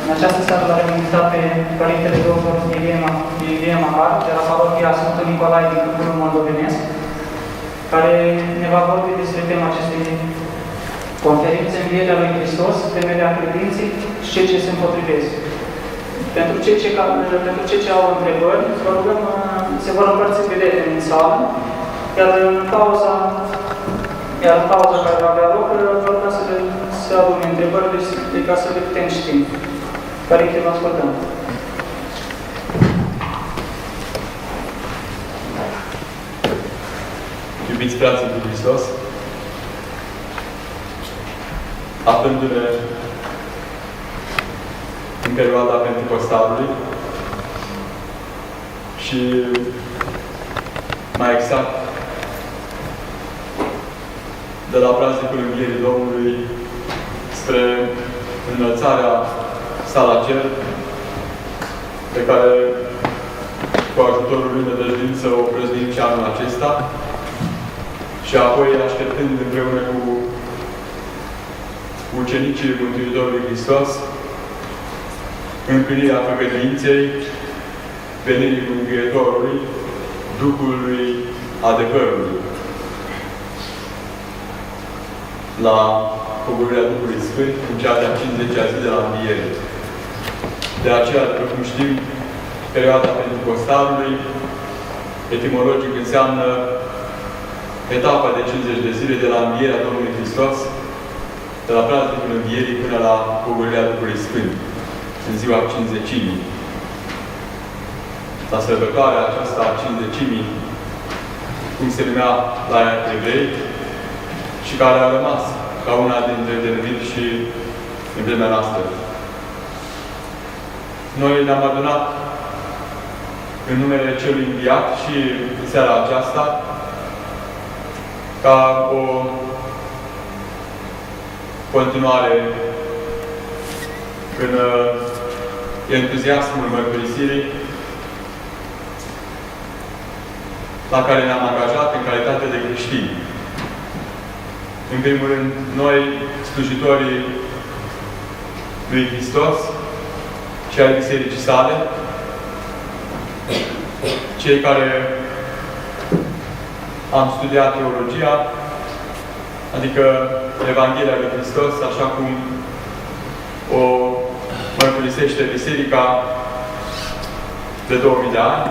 În această seară l-avem invitat pe Părintele Dr. Ilie Mahar, de la parohia Sfântul Nicolae din Câmpul Moldovenesc, care ne va vorbi despre tema acestei conferințe, Învierea lui Hristos, temerea credinței și cei ce se împotrivesc. Pentru cei ce au întrebări, vă rugăm, se vor împărți biletele în sală, iar în pauza care va avea loc, vă rugăm să adune întrebările ca să le putem ști. Părinte, vă ascultăm. Iubiți frații cu Hristos, aflându-ne în perioada Pentecostalului și mai exact de la praznicul Învierii Domnului spre înălțarea sa la cer, pe care cu ajutorul lui nădăjduim să o prăznim și anul acesta, și apoi așteptând împreună cu ucenicii Mântuitorului Hristos împlinirea făgăduinței venirii Mântuitorului, Duhului adevărului, la coborârea Duhului Sfânt în cea de-a 50-a zi de la Înviere. De aceea, după cum știm, perioada Pentecostalului, etimologic înseamnă etapa de 50 de zile de la Învierea Domnului Hristos, de la praznicul Învierii până la coborârea Duhului Sfânt, în ziua Cincizecimii. La sărbătoarea aceasta a Cincizecimii, cum se numea la evrei, și care a rămas ca una dintre denumiri și în vremea noastră. Noi ne-am adunat în numele Celui Înviat și în seara aceasta ca o continuare în entuziasmul mărturisirii la care ne-am angajat în calitate de creștini. În primul rând, noi, slujitorii lui Hristos și ai Bisericii sale, cei care am studiat teologia, adică Evanghelia lui Hristos, așa cum o mărturisește Biserica de 2000 de ani,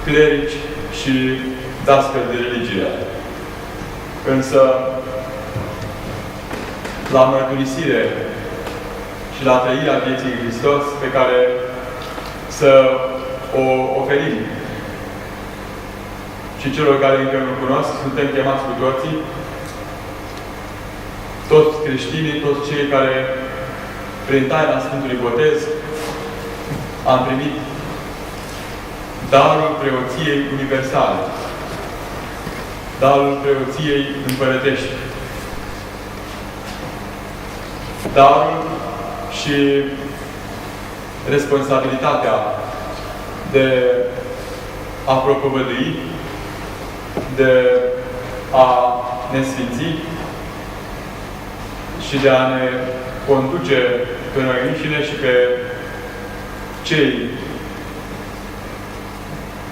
clerici și dascăli de religie. Însă, la mărturisire și la trăirea vieții Hristos, pe care să o oferim și celor care încă nu cunosc, suntem chemați cu toții, toți creștinii, toți cei care, prin taina Sfântului Botez, am primit darul preoției universale, darul preoției împărătești, darul și responsabilitatea de a propovădui, de a ne sfinți și de a ne conduce pe noi înșine și pe cei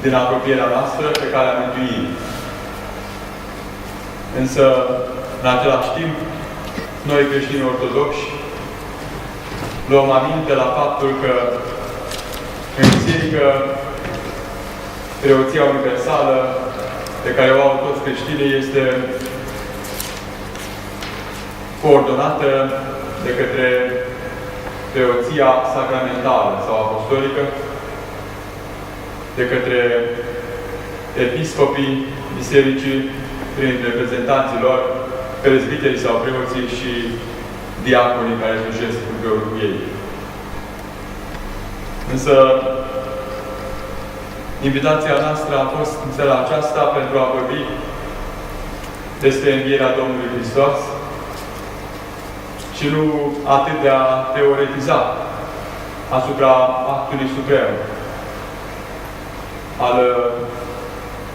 din apropierea noastră pe care am mântuit. Însă, în același timp, noi creștini ortodoxi luăm aminte la faptul că în biserică preoția universală pe care o au toți creștinii este coordonată de către preoția sacramentală sau apostolică, de către episcopii bisericii, prin reprezentanții lor, prezbiterii sau preoții și diaconii care slujesc împreună cu ei. Însă, invitația noastră a fost în seara aceasta pentru a vorbi despre Învierea Domnului Hristos și nu atât de a teoretiza asupra actului suprem al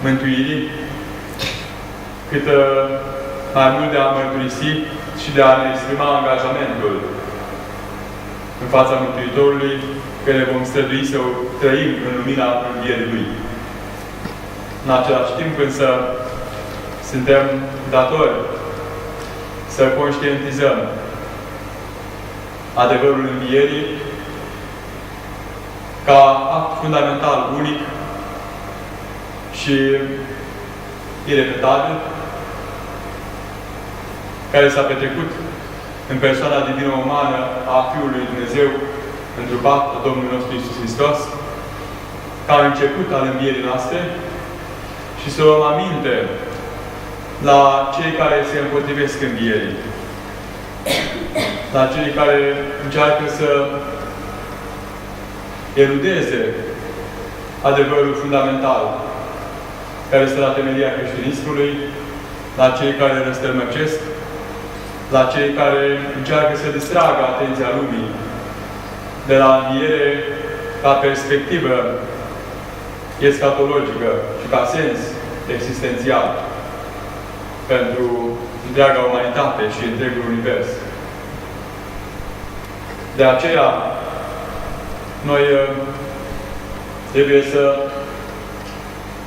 mântuirii, cât mai mult de a mărturisi și de a ne exprima angajamentul în fața Mântuitorului, că ne vom strădui să trăim în lumina învierii Lui. În același timp, însă, suntem datori să conștientizăm adevărul învierii ca act fundamental, unic și irepetabil, care s-a petrecut în persoana divină umană a Fiului Dumnezeu, întrupat a Domnul nostru Iisus Hristos, ca început al învierii noastre, și să luăm aminte la cei care se împotrivesc învierii, la cei care încearcă să eludeze adevărul fundamental care este la temelia creștinismului, la cei care răstălmăcesc, la cei care încearcă să distragă atenția lumii de la înviere ca perspectivă eschatologică și ca sens existențial pentru întreaga umanitate și întregul univers. De aceea, noi trebuie să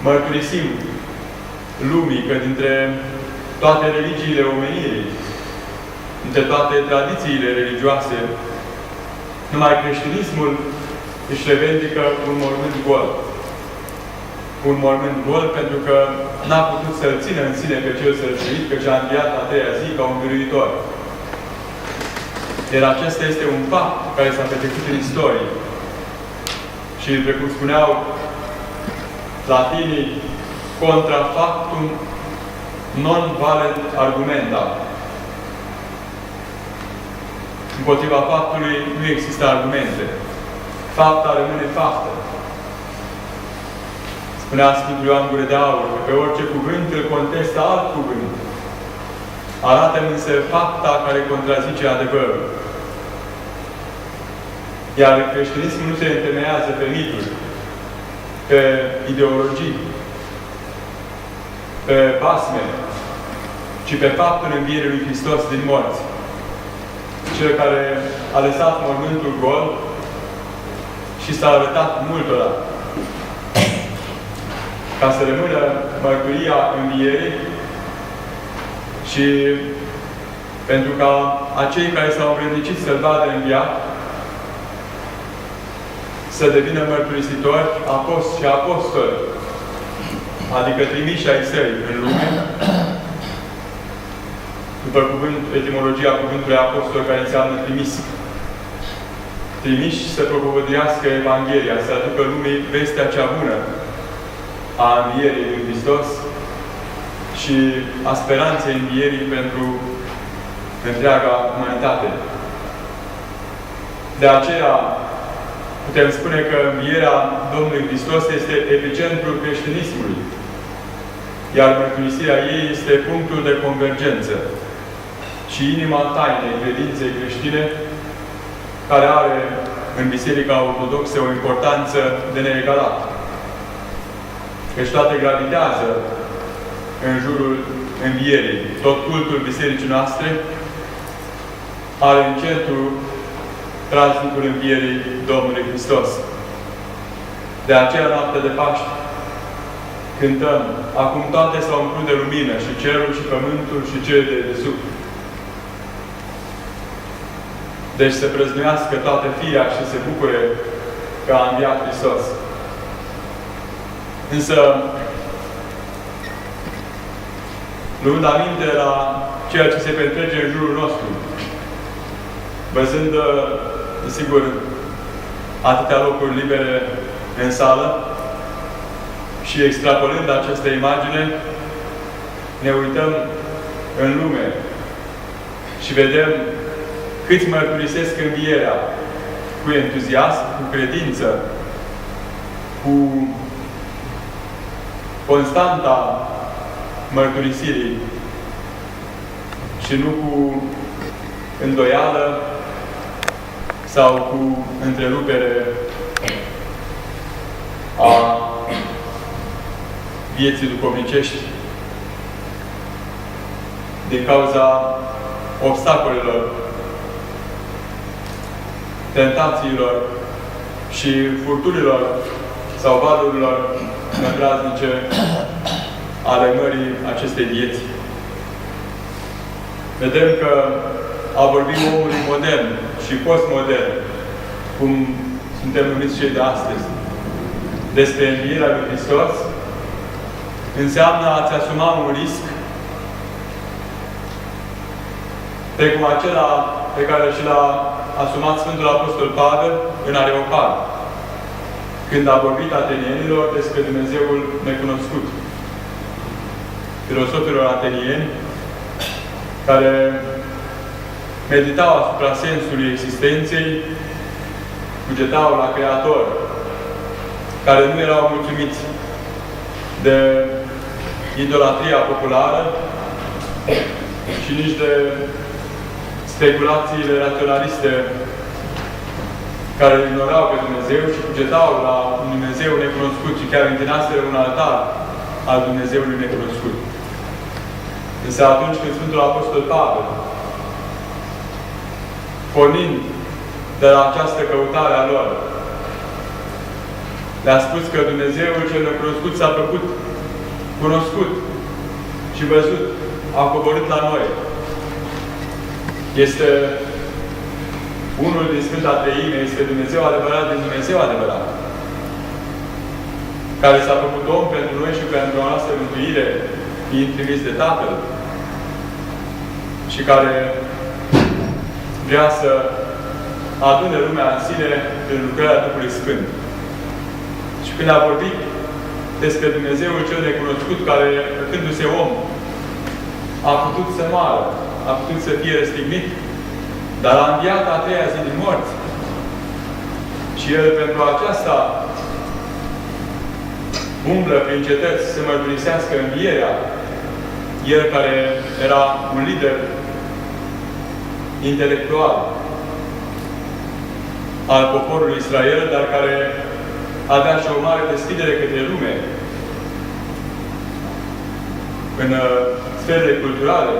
mărturisim lumii că dintre toate religiile omenirii, dintre toate tradițiile religioase, numai creștinismul își revendică un mormânt gol. Un mormânt gol pentru că n-a putut să-L țină în sine pe Cel sălțuit, că și-a înviat a treia zi ca un biruitor. Iar acesta este un fapt care s-a petrecut în istorie. Și, precum spuneau latinii, contra factum non valet argumenta. Împotriva faptului nu există argumente. Fapta rămâne faptă. Spunea Sfântul Ioan Gură de Aur că pe orice cuvânt îl contestă alt cuvânt. Arată-mi însă fapta care contrazice adevărul. Iar creștinismul nu se întemeiază pe mituri, pe ideologii, pe basme, ci pe faptul învierii lui Hristos din morți. Cel care a lăsat mormântul gol și s-a arătat multora. Ca să rămână mărturia învierii și pentru ca acei care s-au învrednicit să-L vadă înviat să devină mărturisitori, și apostoli, adică trimiși ai Săi în lume, după etimologia cuvântului apostol, care înseamnă trimis. Trimiși să propovăduiască Evanghelia, să aducă lumii vestea cea bună a învierii lui Hristos și a speranței învierii pentru întreaga umanitate. De aceea, putem spune că învierea Domnului Hristos este epicentrul creștinismului, iar mărturisirea ei este punctul de convergență și inima tainei credinței creștine, care are în Biserica Ortodoxă o importanță de neegalat. Căci toate gravitează în jurul învierii. Tot cultul Bisericii noastre are în centru praznicul învierii Domnului Hristos. De aceea, noaptea de Paște, cântăm: acum toate s-au umplut de lumină, și cerul, și pământul, și cele de desubt. Deci să prăznuiască toată firea și să se bucure că a înviat Hristos. Însă, luând aminte la ceea ce se petrece în jurul nostru, văzând, sigur, atâtea locuri libere în sală și extrapolând această imagine, ne uităm în lume și vedem câți mărturisesc învierea cu entuziasm, cu credință, cu constanta mărturisirii și nu cu îndoială sau cu întrerupere a vieții duhovnicești din cauza obstacolelor tentațiilor și furtunilor sau valurilor năpraznice ale mării acestei vieți. Vedem că a vorbit omului modern și postmodern, cum suntem numiți cei de astăzi, despre învierea lui Hristos, înseamnă a-ți asuma un risc precum acela pe care și l-a asumat Sfântul Apostol Pavel în Areopag, când a vorbit atenienilor despre Dumnezeul necunoscut. Filosofilor atenieni care meditau asupra sensului existenței, cugetau la Creator, care nu erau mulțumiți de idolatria populară și nici de speculațiile raționaliste care ignorau pe Dumnezeu și cugetau la un Dumnezeu necunoscut și chiar închinaseră un altar al Dumnezeului necunoscut. Însă atunci când Sfântul Apostol Pavel, pornind de la această căutare a lor, le-a spus că Dumnezeul cel necunoscut s-a făcut cunoscut și văzut, a coborât la noi. Este unul din Sfânta Treime, este Dumnezeu adevărat din Dumnezeu adevărat, care s-a făcut om pentru noi și pentru a noastră mântuire, fiind trimis de Tatăl, și care vrea să adune lumea în sine prin lucrarea Duhului Sfânt. Și când a vorbit despre Dumnezeul cel necunoscut, care, făcându-se om, a putut să moară, a putut să fie răstignit, dar a înviat a treia zi din morți. Și El, pentru aceasta, umblă prin cetăți să mărturisească învierea. El, care era un lider intelectual al poporului Israel, dar care avea și o mare deschidere către lume în sferele culturale.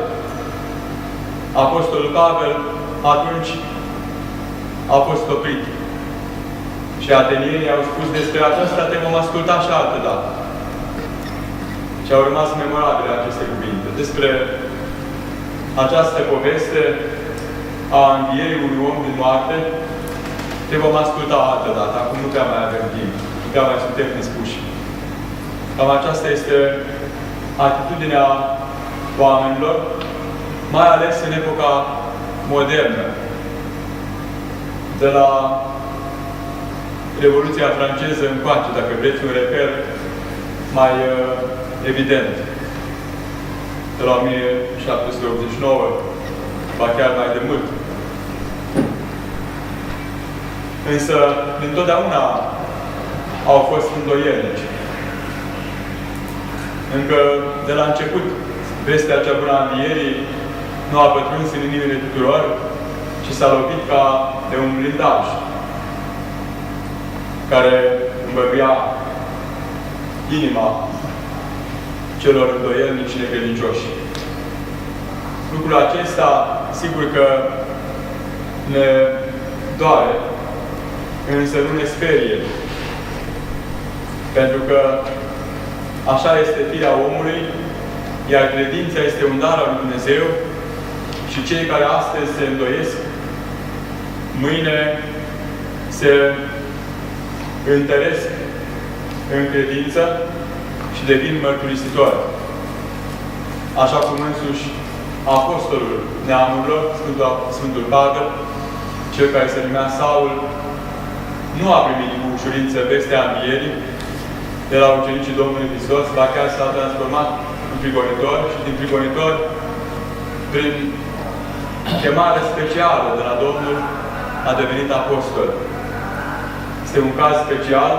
Apostolul Pavel atunci a fost oprit. Și atenienii au spus: despre aceasta te vom asculta și altă dată. Și au rămas memorabile aceste cuvinte. Despre această poveste a învierii unui om din moarte te vom asculta altă dată. Acum nu prea mai avem timp. Nu prea mai suntem dispuși. Cam aceasta este atitudinea oamenilor, mai ales în epoca modernă. De la Revoluția franceză încoace, dacă vreți un reper mai evident. De la 1789, ba chiar mai de mult. Însă, întotdeauna au fost îndoielnici. Încă de la început, vestea cea bună a învierii nu a pătruns în inimile tuturor, ci s-a lovit ca de un blindaj care îmbărbia inima celor îndoielnici și necredincioși. Lucrul acesta, sigur că ne doare, însă nu ne sperie. Pentru că așa este firea omului, iar credința este un dar al lui Dumnezeu și cei care astăzi se îndoiesc, mâine se întăresc în credință și devin mărturisitori. Așa cum însuși Apostolul neamurilor, Sfântul Pavel, cel care se numea Saul, nu a primit cu ușurință vestea învierii de la ucenicii Domnului Hristos, ba chiar s-a transformat în prigonitor și din prigonitor, prin chemare specială de la Domnul, a devenit apostol. Este un caz special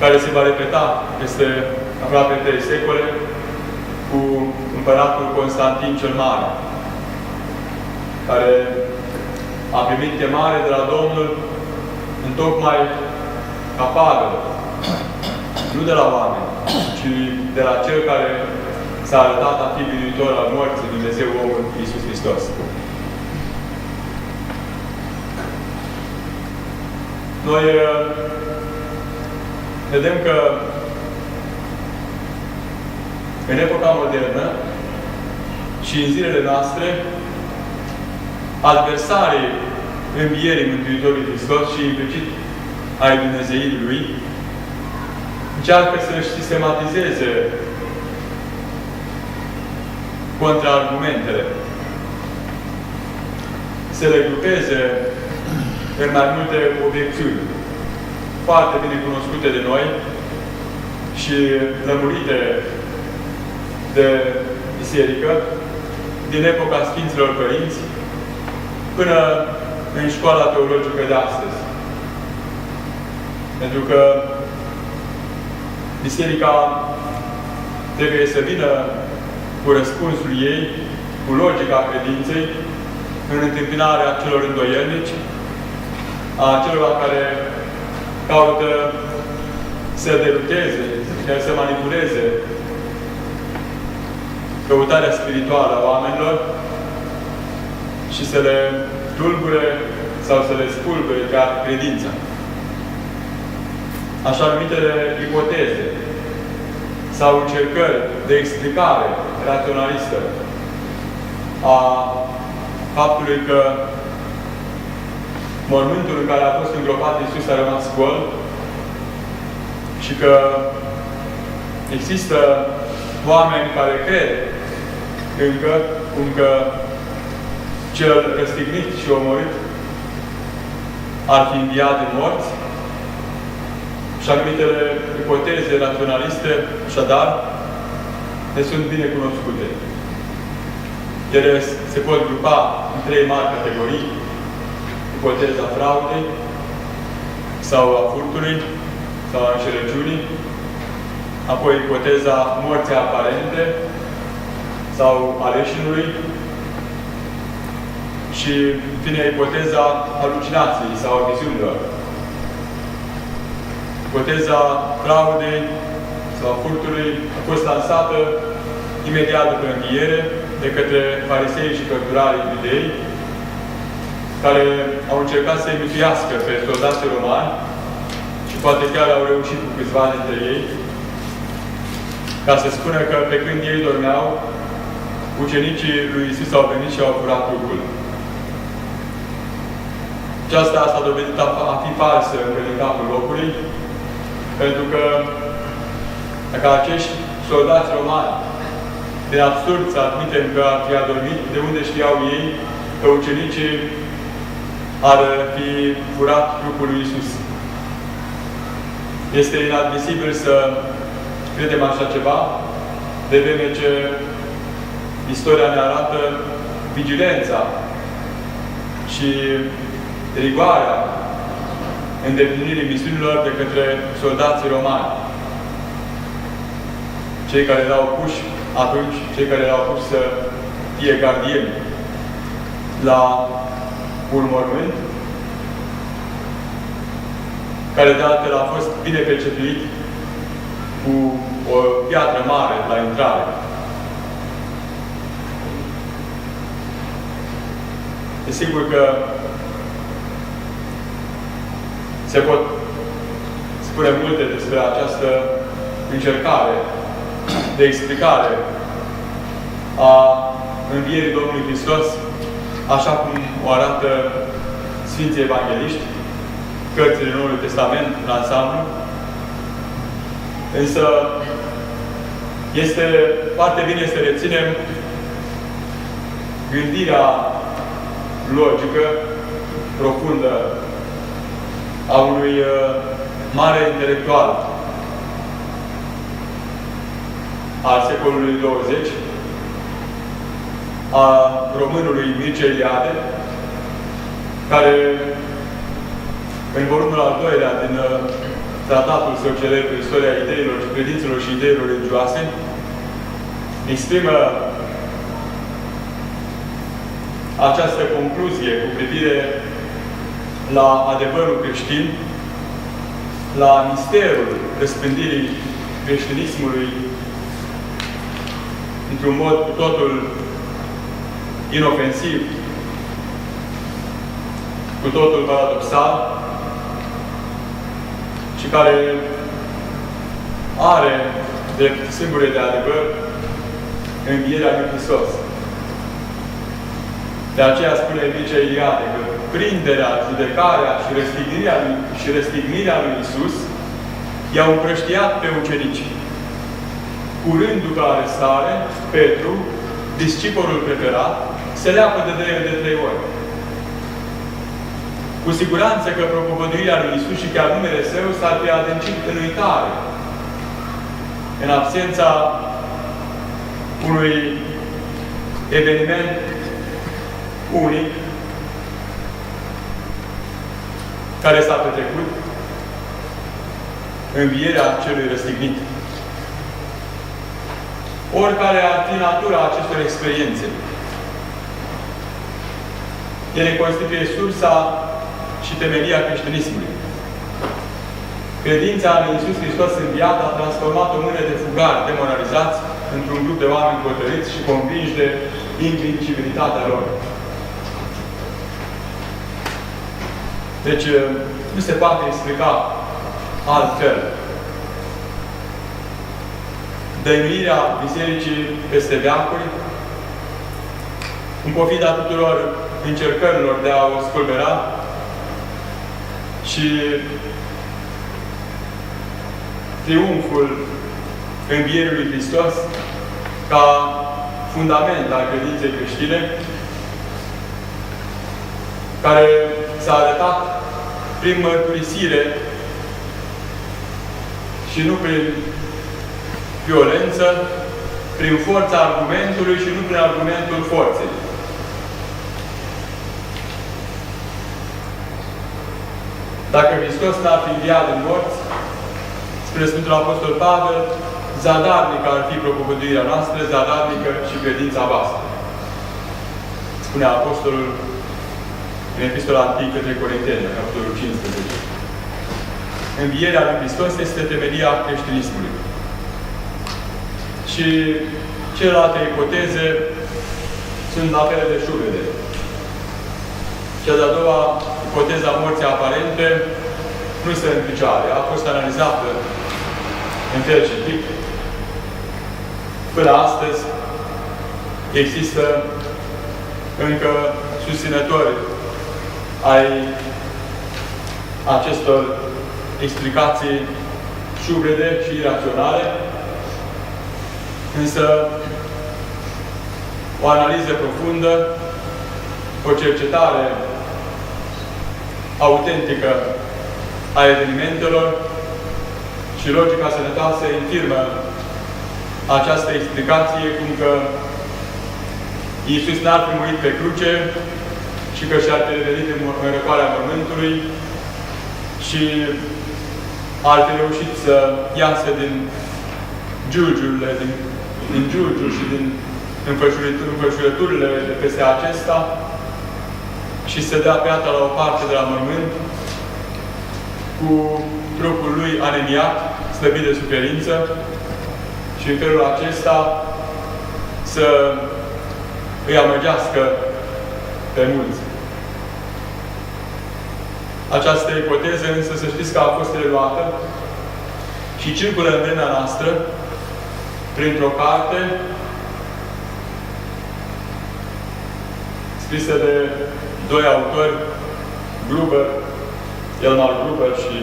care se va repeta peste aproape 3 secole cu împăratul Constantin cel Mare, care a primit chemare de la Domnul întocmai ca Pavel, nu de la oameni, ci de la Cel care s-a arătat a fi biruitor al morții, Dumnezeu omul Iisus Hristos. Noi vedem că în epoca modernă și în zilele noastre, adversarii învierii Mântuitorului Hristos și implicit ai Dumnezeirii Lui, încearcă să-și sistematizeze contraargumentele, să le grupeze în mai multe obiecțiuni, foarte bine cunoscute de noi și lămurite de biserică, din epoca Sfinților Părinți, până în școala teologică de astăzi. Pentru că biserica trebuie să vină cu răspunsul ei, cu logica credinței, în întâmpinarea celor îndoielnici, a celor care caută să deruteze, să manipuleze căutarea spirituală a oamenilor și să le tulbure sau să le spulbure chiar credința. Așa numitele ipoteze sau încercări de explicare raționalistă a faptului că mormântul în care a fost îngropat Iisus a rămas gol și că există oameni care cred încă cum că cel răstignit și omorât ar fi înviat din morți, și anumitele ipoteze raționaliste, așadar, ne sunt bine cunoscute. Ele se pot grupa în 3 mari categorii: ipoteza fraudei, sau a furtului, sau a înșelăciunii, apoi ipoteza morții aparente, sau a leșinului, și, în fine, ipoteza halucinației sau a viziunilor. Ipoteza fraudei sau a furtului a fost lansată imediat după înviere de către farisei și cărturarii iudei, care au încercat să-i mituiască pe soldații romani și poate chiar au reușit cu câțiva dintre ei, ca să spună că pe când ei dormeau, ucenicii lui Iisus au venit și au furat trupul. Aceasta s-a dovedit a fi falsă încă din capul locului, pentru că dacă acești soldați romani, de absurd să admitem că ar fi adormit, de unde știau ei că ucenicii ar fi furat trupul lui Iisus? Este inadmisibil să credem așa ceva, de vreme ce istoria ne arată vigilența și rigoarea îndeplinirii misiunilor de către soldații romani. Cei care erau puși atunci, cei care erau puși să fie gardieni la un mormânt, care de altfel a fost bine percepuit cu o piatră mare la intrare. E sigur că se pot spune multe despre această încercare de explicare a învierii Domnului Hristos, așa cum o arată Sfinții Evangeliști, cărțile Noului Testament, în ansamblu. Însă, este foarte bine să reținem gândirea logică, profundă, a unui mare intelectual al secolului 20, a românului Mircea Eliade, care, în volumul al 2-lea din Tratatul său celebru, Istoria ideilor, credințelor și ideilor religioase, exprimă această concluzie cu privire la adevărul creștin, la misterul răspândirii creștinismului într-un mod cu totul inofensiv, cu totul paradoxal, și care are drept singure de adevăr învierea lui Hristos. De aceea spune Mircea Eliade că prinderea, judecarea și răstignirea lui Iisus i-au împrăștiat pe ucenici. Curând după arestare, Petru, discipolil preferat, se leapă de el de 3 ori. Cu siguranță că propovăduirea lui Iisus și chiar numele Său s-ar fi adâncit în uitare, în absența unui eveniment unic care s-a petrecut, învierea celui răstignit. Oricare ar fi natura acestor experiențe, ele constituie sursa și temelia creștinismului. Credința în Iisus Hristos înviat a transformat o mână de fugari demoralizați într-un grup de oameni hotărâți și convinși de invincibilitatea lor. Deci, nu se poate explica altfel. Dăinuirea Bisericii peste veacuri, în pofida tuturor încercărilor de a o spulbera și triumful învierii lui Hristos ca fundament al credinței creștine, care s-a arătat prin mărturisire și nu prin violență, prin forța argumentului și nu prin argumentul forței. Dacă Hristos n-ar fi înviat din morți, spre Sfântul Apostol Pavel, zadarnică ar fi propovăduirea noastră, zadarnică și credința voastră. Spune Apostolul în Epistola 1 către Corinteni, capitolul 15. Învierea lui Hristos este temelia creștinismului. Și celelalte ipoteze sunt la fel de șurede. Cea de-a doua ipoteza morții aparente nu stă în picioare. A fost analizată în fel și tip. Până astăzi există încă susținători ai acestor explicații șubrede și iraționale, însă o analiză profundă, o cercetare autentică a evenimentelor și logica sănătoasă infirmă această explicație, cum că Iisus n-ar fi murit pe cruce și că și-ar fi revenit în răcoarea mormântului și ar fi reușit să iasă din giulgiurile, din giulgiul și din înfășurăturile de peste acesta și să dea piatra la o parte de la mormânt cu trupul lui anemiat, slăbit de suferință, și în felul acesta să îi amăgească pe mulți. Această ipoteză, însă, să știți că a fost reluată și circulă în vremea noastră printr-o carte scrisă de 2 autori, Gruber, Elmar Gruber și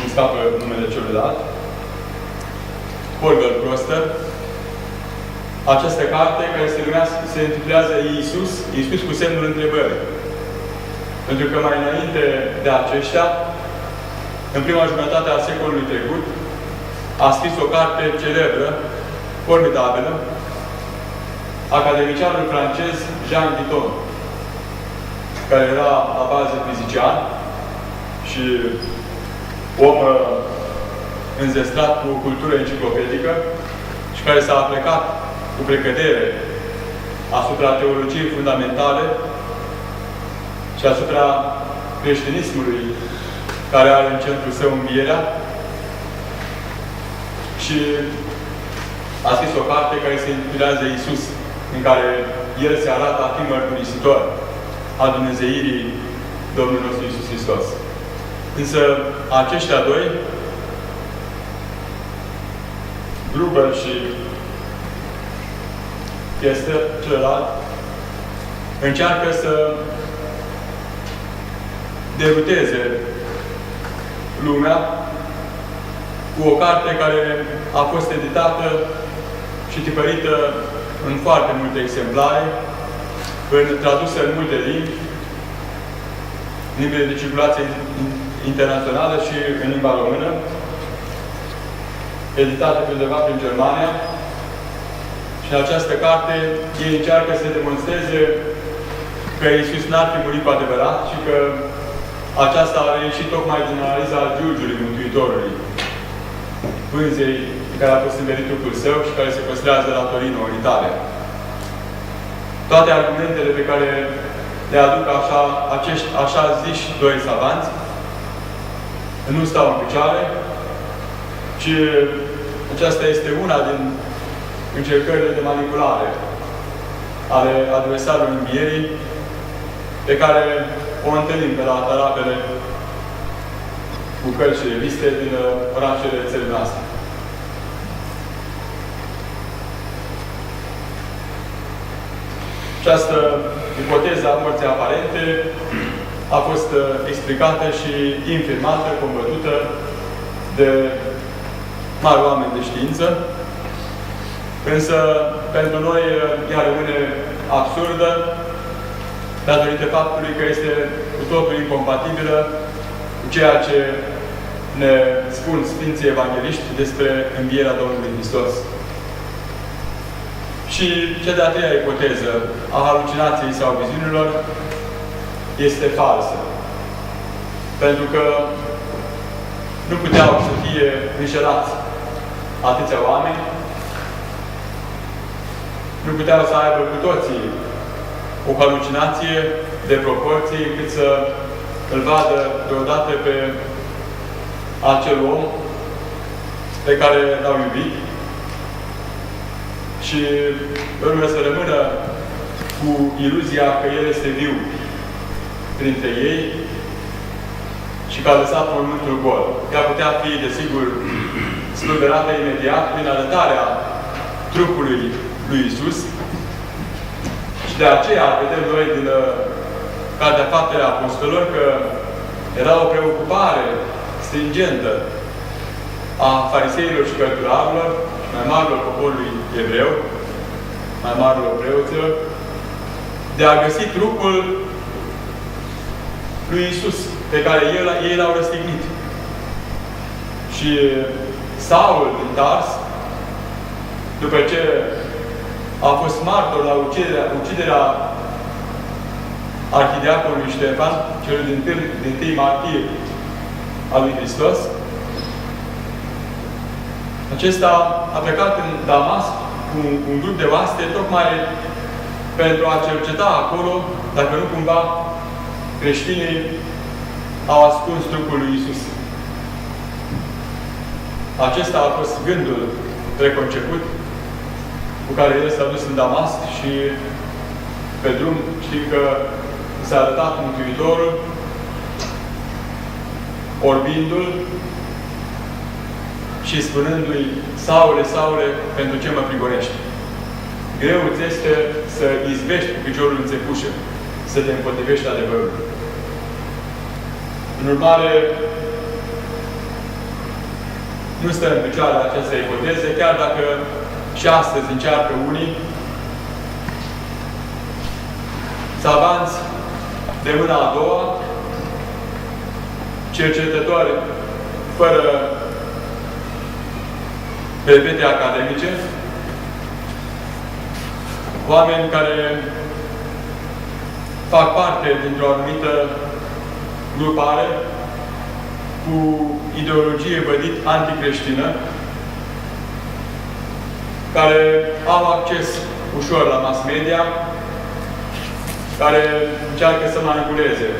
îmi scapă numele celuilalt, Holger Kloster. Această carte, care se intitulează Iisus cu semnul întrebării. Pentru că mai înainte de aceștia, în prima jumătate a secolului trecut, a scris o carte celebră, formidabilă, academicianul francez Jean Guiton, care era la bază fizician și om înzestrat cu cultură enciclopedică și care s-a aplecat cu precădere asupra teologiei fundamentale și asupra creștinismului care are în centrul său învierea, Și a scris o carte care se intitulează Iisus, în care El se arată a fi mărturisitor a Dumnezeirii Domnului nostru Iisus Hristos. Însă aceștia doi, Gruber și este celălalt, încearcă să deruteze lumea cu o carte care a fost editată și tipărită în foarte multe exemplare, tradusă în multe limbi, limbile de circulație internațională și în limba română, editată pe undeva prin Germania. Și în această carte ei încearcă să demonstreze că Iisus n-ar fi murit cu adevărat și că aceasta a reieșit tocmai din analiza Giurgiului Mântuitorului, pânzei care a fost învelit trupul său și care se păstrează la Torino, în Italia. Toate argumentele pe care le aduc acești așa ziși doi savanți nu stau în picioare, ci aceasta este una din încercările de manipulare ale adversarului învierii, pe care o întâlnim pe la tarabele cu cărți și reviste din orașele țării noastre. Această ipoteză a morții aparente a fost explicată și infirmată, combătută de mari oameni de știință, însă pentru noi ea rămâne absurdă datorită faptului că este cu totul incompatibilă cu ceea ce ne spun Sfinții Evangeliști despre învierea Domnului Hristos. Și cea de-a treia ipoteză a halucinației sau viziunilor este falsă. Pentru că nu puteau să fie înșelați atâția oameni, nu puteau să aibă cu toții o halucinație de proporții încât să îl vadă deodată pe acel om pe care l-au iubit și urmă să rămână cu iluzia că El este viu printre ei și că a lăsat mormântul gol. Ea putea fi, desigur, spulberată imediat prin arătarea trupului lui Iisus. Și de aceea vedem noi din Cartea Faptele Apostolilor că era o preocupare stringentă a fariseilor și cărturarilor, mai marilor poporului evreu, mai marilor preoților, de a găsi trupul lui Iisus, pe care ei l-au răstignit. Și Saul din Tars, după ce a fost martor la uciderea arhidiaconului Ștefan, celui din tâi martir al lui Hristos, acesta a plecat în Damasc cu un grup de oaste, tocmai pentru a cerceta acolo, dacă nu cumva creștinii au ascuns trupul lui Iisus. Acesta a fost gândul preconceput cu care el s-a dus în Damasc și pe drum știm că s-a arătat Mântuitorul, orbindu-l și spunându-i: Saule, Saule, pentru ce mă prigonești? Greu îți este să izbești cu piciorul în țepușă, să te împotrivești adevărului. În urmare, nu stă în picioare această ipoteză, chiar dacă și astăzi încearcă unii savanți de mâna a doua, cercetători fără brevete academice, oameni care fac parte dintr-o anumită grupare cu ideologie vădit anticreștină, care au acces ușor la mass media, care încearcă să manipuleze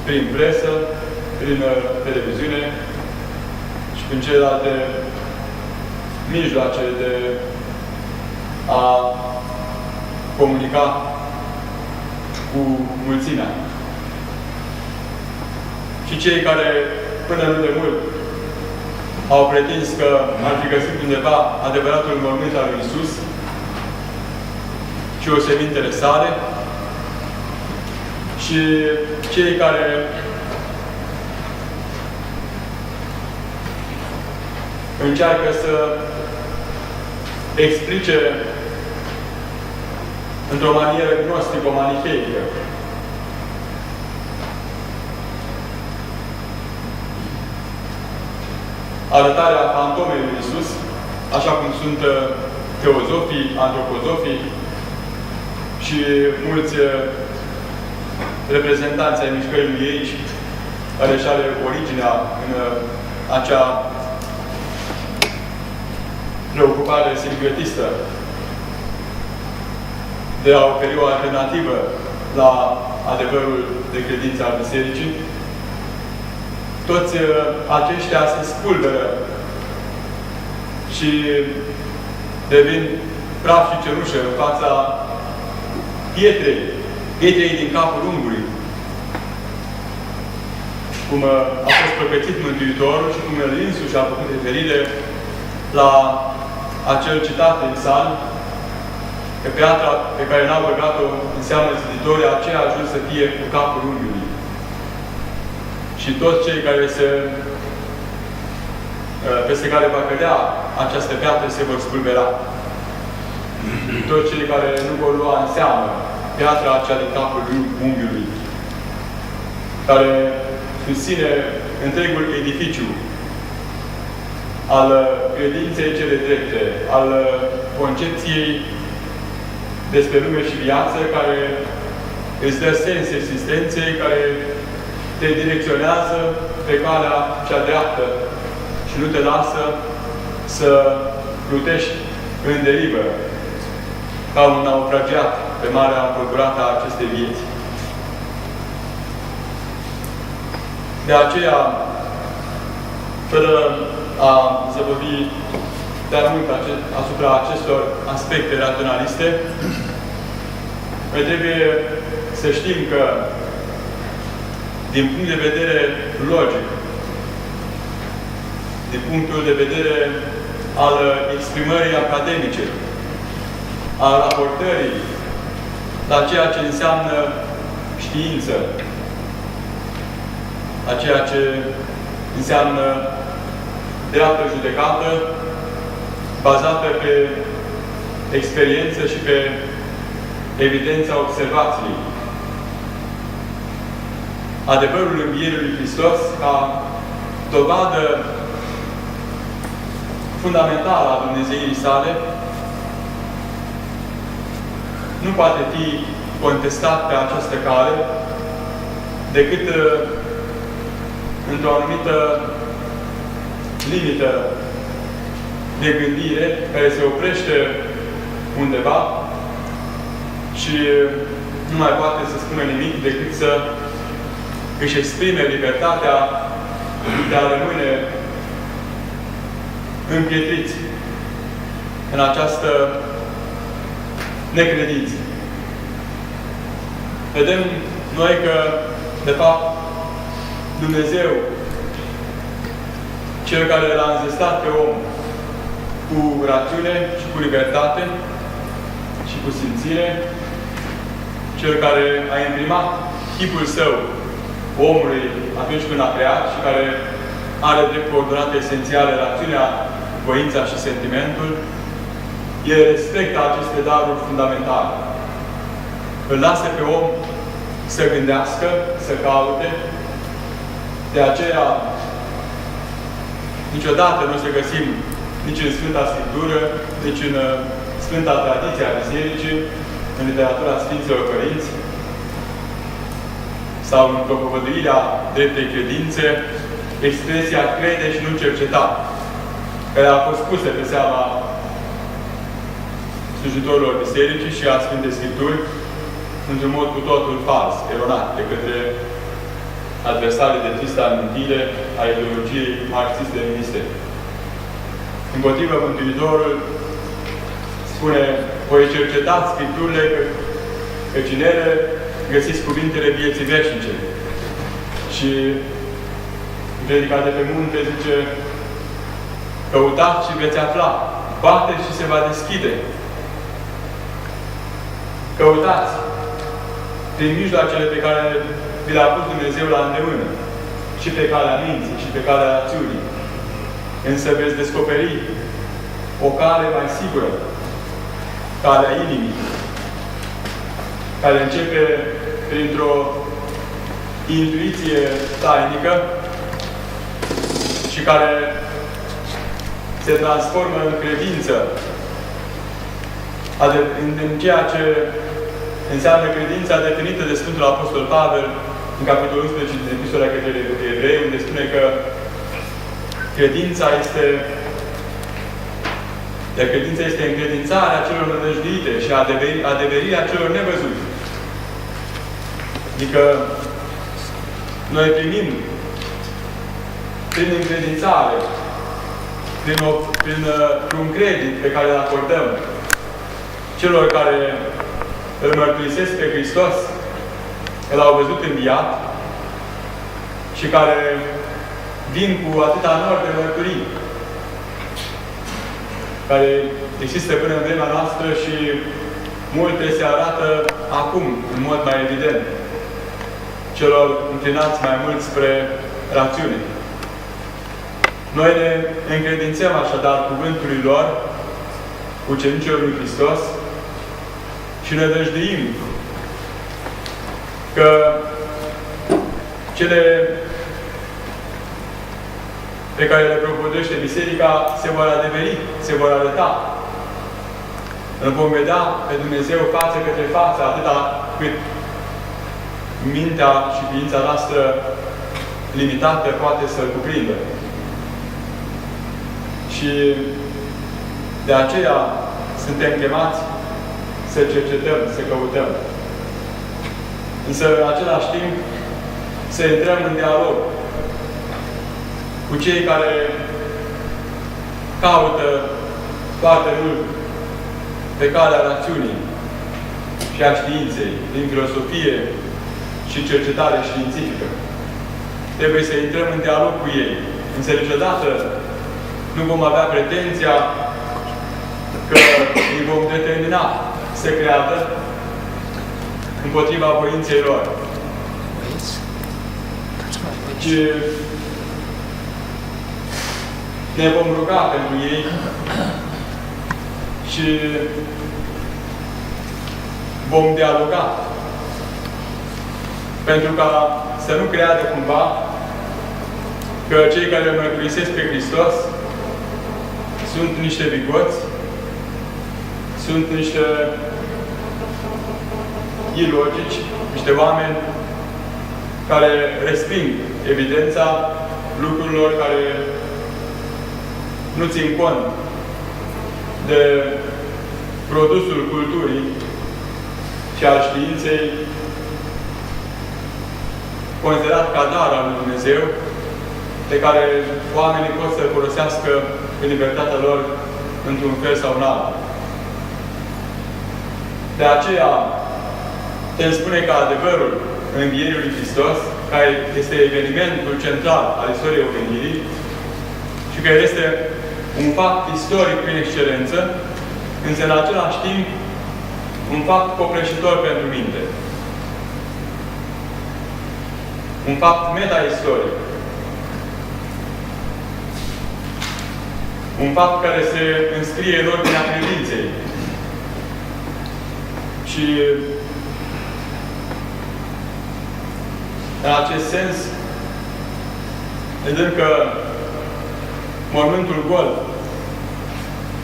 prin presă, prin televiziune și prin celelalte mijloace de a comunica cu mulțimea. Și cei care, până nu de mult, au pretins că ar fi găsit undeva adevăratul mormânt al lui Iisus și osemintele sale, și cei care încearcă să explice într-o manieră gnostico-manicheică arătarea fantomei lui Iisus, așa cum sunt teozofii, antropozofii și mulți reprezentanți ai mișcării lui Eici, care își are originea în acea preocupare siluetistă de a oferi o alternativă la adevărul de credință al Bisericii. Toți aceștia se spulberă și devin praf și cenușă în fața pietrei din capul ungului. Cum a fost prăpățit Mântuitorul și cum el însuși a făcut referire la acel citat din Psalm, că piatra pe care n-a băgat-o înseamnă ziditorii, aceea a ajuns să fie cu capul unghiului. Și toți cei care peste care va cădea această piatră se vor spulbera. Toți cei care nu vor lua în seamă piatra aceea din capul unghiului, care susține întregul edificiu al credinței cele drepte, al concepției despre lume și viață, care îți dă sens existenței, care te direcționează pe calea cea dreaptă și nu te lasă să plutești în derivă, ca un naufragiat pe marea înfălturată a acestei vieți. De aceea, fără a zăbăvi de-a mult asupra acestor aspecte raționaliste, noi trebuie să știm că, din punct de vedere logic, din punctul de vedere al exprimării academice, al raportării la ceea ce înseamnă știință, la ceea ce înseamnă dreaptă judecată, bazată pe experiență și pe evidența observației. Adevărul învierii lui Hristos ca dovadă fundamentală a Dumnezeirii sale nu poate fi contestat pe această cale decât într-o anumită limită de gândire care se oprește undeva și nu mai poate să spună nimic decât să își exprime libertatea de a rămâne împietriți în această necredință. Vedem noi că, de fapt, Dumnezeu, Cel care l-a înzestrat pe om cu rațiune și cu libertate și cu simțire, Cel care a imprimat chipul Său omului atunci când a creat și care are drept coordonate esențiale rațiunea, voința și sentimentul, El respectă aceste daruri fundamentale. Îl lasă pe om să gândească, să caute. De aceea, niciodată nu o să găsim nici în Sfânta Scriptură, nici în Sfânta Tradiție a Bisericii, în literatura Sfinților Părinți, sau în propovăduirea dreptei credințe, expresia crede și nu cerceta, care a fost pusă pe seama slujitorilor Bisericii și a Sfintei Scripturi într-un mod cu totul fals, eronat, de către adversarii de tristă amintire a ideologiei marxiste-leniniste. Împotrivă, Mântuitorul spune, voi cercetați Scripturile, căci în ele găsiți cuvintele vieții veșnice. Și Predica de pe munte zice, căutați și veți afla, bateți și se va deschide. Căutați prin mijloacele pe care vi le-a pus Dumnezeu la îndemână, și pe calea minții, și pe calea rațiunii. Însă veți descoperi o cale mai sigură, calea inimii, care începe printr-o intuiție tainică și care se transformă în credință, în ceea ce înseamnă credința definită de Sfântul Apostol Pavel în capitolul 11 din Epistola către Evrei, unde spune că credința este încredințarea celor nădăjduite și adeverirea celor nevăzute. Adică noi primim prin încredințare, prin un credit pe care îl acordăm celor care îl mărturisesc pe Hristos, că l-au văzut înviat și care vin cu atâta nor de mărturii, care există până în vremea noastră și multe se arată acum, în mod mai evident, celor înclinați mai mult spre rațiune. Noi ne încredințăm așadar cuvântului lor, ucenicilor lui Hristos, și ne dăjduim că cele pe care le propovăduiește Biserica se vor adeveri, se vor arăta. Îl vom vedea pe Dumnezeu față către față, atâta cât mintea și ființa noastră limitată poate să-L cuprindă. Și de aceea suntem chemați să cercetăm, să căutăm. Însă, în același timp, să intrăm în dialog cu cei care caută foarte mult pe calea rațiunii și a științei, din filosofie și cercetare științifică. Trebuie să intrăm în dialog cu ei. Însă niciodată nu vom avea pretenția că îi vom determina să creadă împotriva voinței lor. Ci ne vom ruga pentru ei și vom dialoga. Pentru ca să nu creadă cumva că cei care îl mărturisesc pe Hristos sunt niște bigoți, sunt niște ilogici, niște oameni care resping evidența lucrurilor care nu țin cont de produsul culturii și al științei considerat ca dar al lui Dumnezeu, pe care oamenii pot să folosească în libertatea lor într-un fel sau în altul. De aceea, putem spune că adevărul învierii lui Hristos, care este evenimentul central al istoriei omenirii, și că este un fapt istoric prin excelență, însă în același timp un fapt copleșitor pentru minte. Un fapt meta-istoric. Un fapt care se înscrie în ordinea credinței. Și în acest sens, vedem că mormântul gol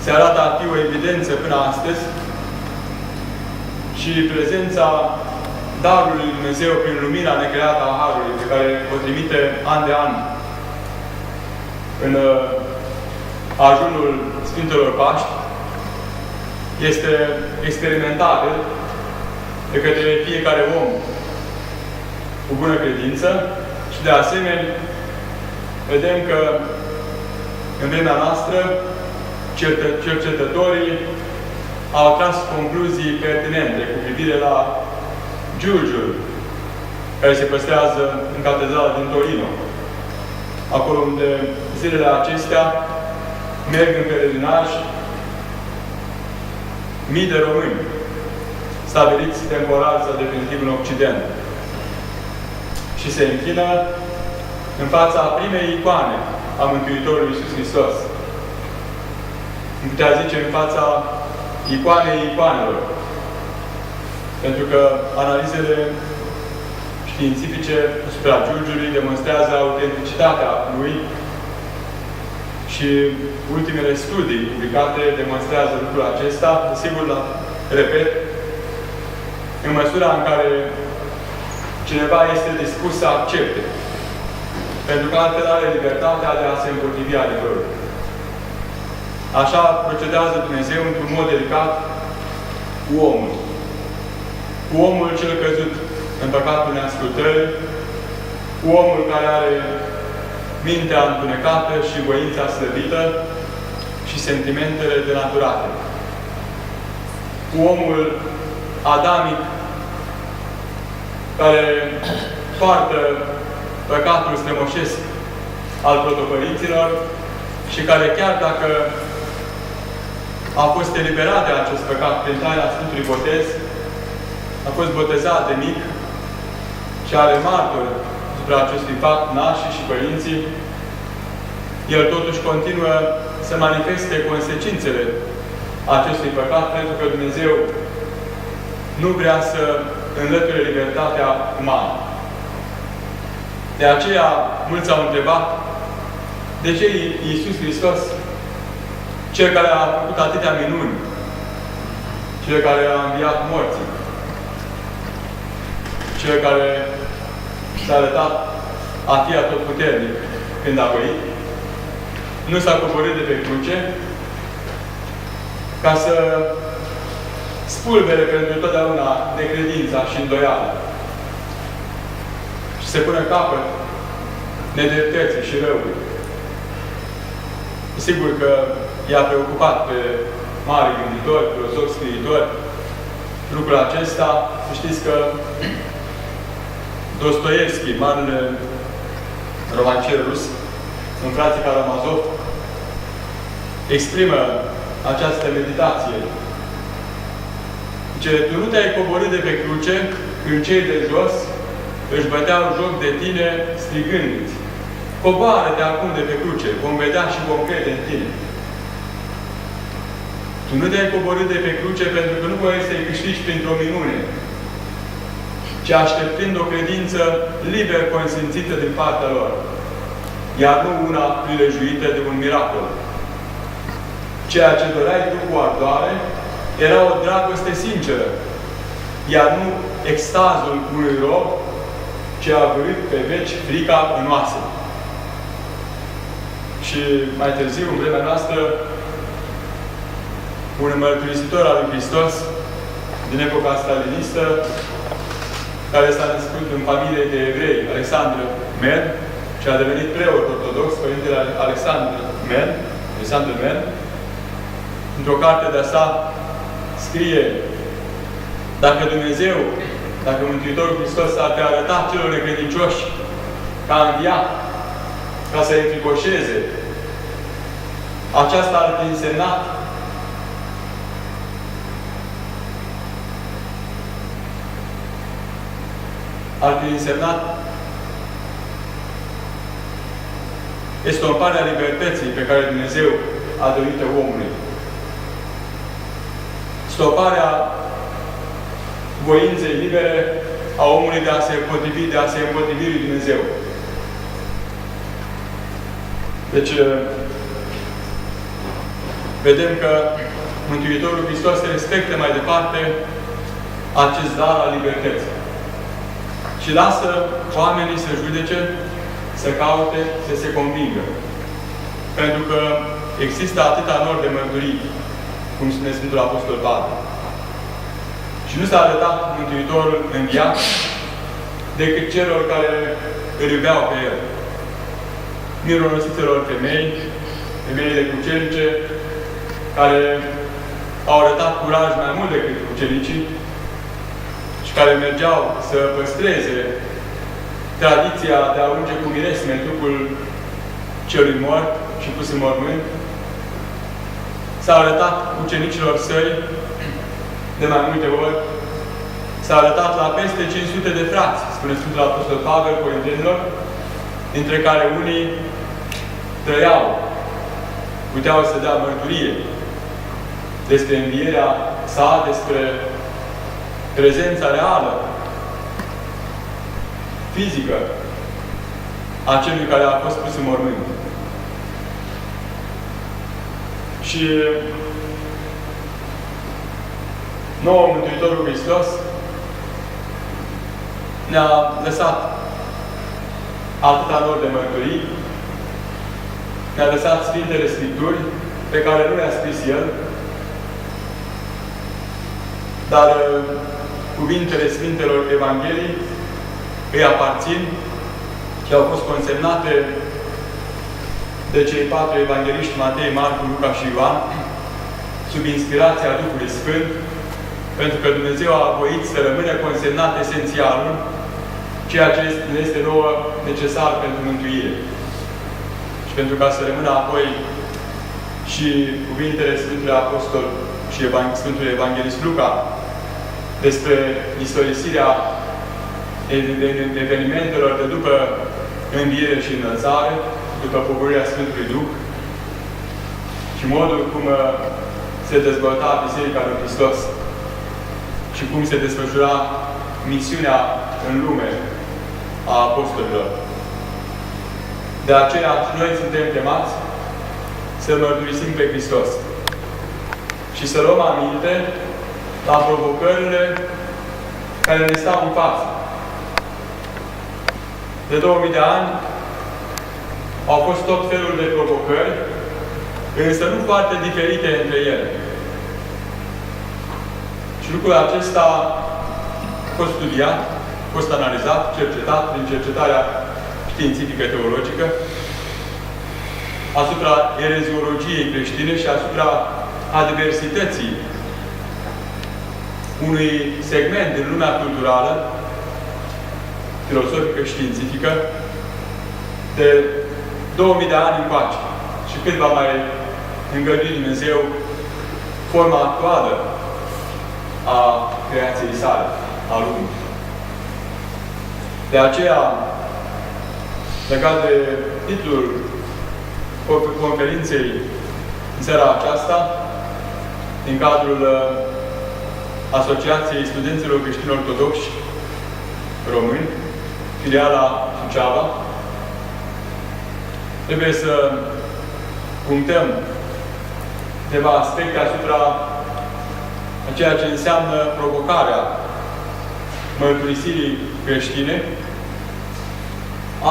se arată a fi o evidență până astăzi și prezența darului lui Dumnezeu prin lumina necreată a Harului, pe care o trimite an de an în ajunul Sfintelor Paști, este experimentată de către fiecare om cu bună credință și de asemenea vedem că în vremea noastră cercetătorii au tras concluzii pertinente cu privire la giulgiul care se păstrează în catedrala din Torino, acolo unde zilele acestea merg în pelerinaj mii de români stabiliți temporar sau definitiv în Occident și se închină în fața primei icoane a Mântuitorului Iisus Hristos. Îmi putea zice în fața icoanei icoanelor. Pentru că analizele științifice asupra giulgiului demonstrează autenticitatea lui și ultimele studii publicate demonstrează lucrul acesta, desigur, repet, în măsura în care cineva este dispus să accepte. Pentru că altfel are libertatea de a se împotrivi adevărul. Așa procedează Dumnezeu într-un mod delicat cu omul. Cu omul cel căzut în păcatul neascultării, cu omul care are mintea întunecată și voința slăbită și sentimentele denaturate. Cu omul adamic care poartă păcatul strămoșesc al protopărinților și care chiar dacă a fost eliberat de acest păcat prin taina Sfântului Botez, a fost botezat de mic și are martori asupra acestui fapt, nașii și părinții, el totuși continuă să manifeste consecințele acestui păcat, pentru că Dumnezeu nu vrea să înlăture libertatea umană. De aceea, mulți au întrebat, de ce Iisus Hristos, Cel care a făcut atâtea minuni, Cel care a înviat morții, Cel care s-a arătat a fi atotputernic când a voit, nu s-a coborât de pe cruce ca să spulbere pentru totdeauna necredința și îndoiala și să pună capăt nedreptății și răului. Sigur că i-a preocupat pe mari gânditori, filozofi, scriitori, lucrul acesta. Știți că Dostoevski, marele romancier rus, în Frații Karamazov, exprimă această meditație. Zice, tu nu te-ai coborât de pe cruce când cei de jos își băteau joc de tine strigându-ți: coboară-te acum de pe cruce, vom vedea și vom crede în tine. Tu nu te-ai coborât de pe cruce pentru că nu voiai să-i câștigi printr-o minune, ci așteptând o credință liber consimțită din partea lor, iar nu una prilejuită de un miracol. Ceea ce doreai tu cu ardoare era o dragoste sinceră, iar nu extazul unui rob ce a vârât pe veci frica în oase. Și mai târziu, în vremea noastră, un mărturisitor al lui Hristos din epoca stalinistă, care s-a născut în familie de evrei, Alexandru Mel, și a devenit preot ortodox, Părintele Alexandru Mel, într-o carte de-a sa scrie: dacă Dumnezeu, dacă Mântuitorul Hristos s-ar fi arătat celor necredincioși ca înviat, ca să-i înfricoșeze, aceasta ar fi însemnat estomparea libertății pe care Dumnezeu a dorit-o omului. Stoparea voinței libere a omului de a se împotrivi lui Dumnezeu. Deci, vedem că Mântuitorul Hristos se respectă mai departe acest dar al libertății. Și lasă oamenii să judece, să caute, să se convingă. Pentru că există atâta nor de mărturii, cum spune Sfântul Apostol Pavel. Și nu s-a arătat Mântuitorul înviat decât celor care îl iubeau pe El. Mironosiților femei, femeile cucerice, care au arătat curaj mai mult decât ucenicii și care mergeau să păstreze tradiția de a unge cu miresme trupul celui mort și pus în mormânt, s-a arătat ucenicilor săi de mai multe ori, s-a arătat la peste 500 de frați, spune Sfântul Apostol Pavel Corintenilor, dintre care unii trăiau, puteau să dea mărturie despre învierea sa, despre prezența reală, fizică, a celui care a fost pus în mormânt. Și nouă Mântuitorul Hristos ne-a lăsat atâta nor de mărturii, ne-a lăsat Sfintele Scripturi, pe care nu le-a scris El, dar cuvintele Sfintelor Evanghelii îi aparțin și au fost consemnate de cei 4 evangeliști, Matei, Marcu, Luca și Ioan, sub inspirația Duhului Sfânt, pentru că Dumnezeu a voit să rămână consemnat esențialul, ceea ce este nouă necesar pentru mântuire. Și pentru ca să rămână apoi și cuvintele Sfântului Apostol și Sfântului Evanghelist Luca despre istorisirea evenimentelor de după înviere și înălțare, după pogorârea Sfântului Duh și modul cum se dezvolta Biserica lui Hristos și cum se desfășura misiunea în lume a apostolilor. De aceea noi suntem chemați să mărturisim pe Hristos și să luăm aminte la provocările care ne stau în față. De 2000 de ani au fost tot felul de provocări, însă nu foarte diferite între ele. Și lucrul acesta a fost studiat, a fost analizat, cercetat prin cercetarea științifică-teologică asupra ereziologiei creștine și asupra adversității unui segment din lumea culturală, filosofică și științifică, de 2000 de ani încoace. Și când va mai îngădui Dumnezeu forma actuală a creației sale, a lumii. De aceea, legat de titlul conferinței în seara aceasta, din cadrul Asociației Studenților Creștini Ortodoxi Români, filiala Suceava, trebuie să punctăm câteva aspecte asupra a ceea ce înseamnă provocarea mărturisirii creștine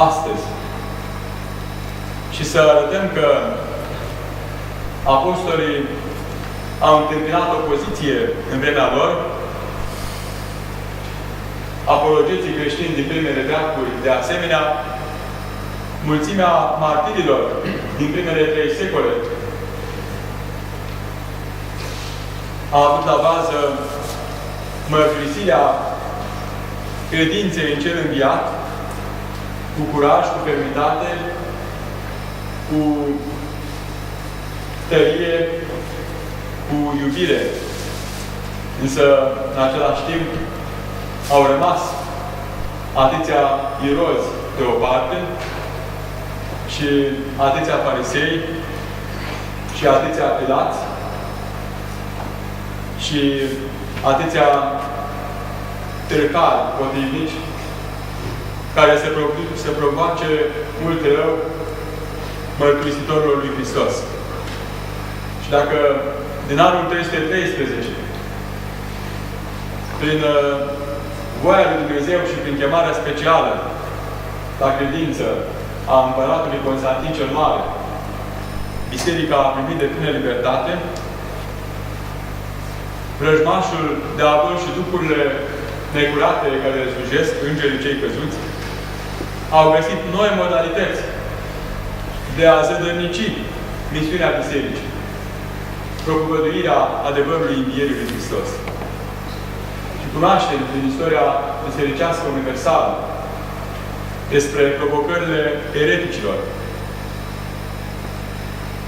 astăzi. Și să arătăm că apostolii au întâmpinat opoziție în vremea lor, apologeții creștini din primele veacuri, de asemenea, mulțimea martirilor din primele 3 secole a avut la bază mărturisirea credinței în cel înviat, cu curaj, cu fermitate, cu tărie, cu iubire. Însă, în același timp, au rămas atâția irozi de o parte și atâția farisei și atâția pilați și atâția târcari potrivnici care se provoace multe rău mărturisitorului lui Hristos. Și dacă din anul 313, prin voia lui Dumnezeu și prin chemarea specială la credință a împăratului Constantin cel Mare, Biserica a primit de plină libertate, vrăjmașul diavol și duhurile necurate care le slujesc, îngerii cei căzuți, au găsit noi modalități de a zădărnici misiunea Bisericii. propovăduirea adevărului învierii lui Hristos. Și cunoaștem din istoria bisericească universală despre provocările ereticilor,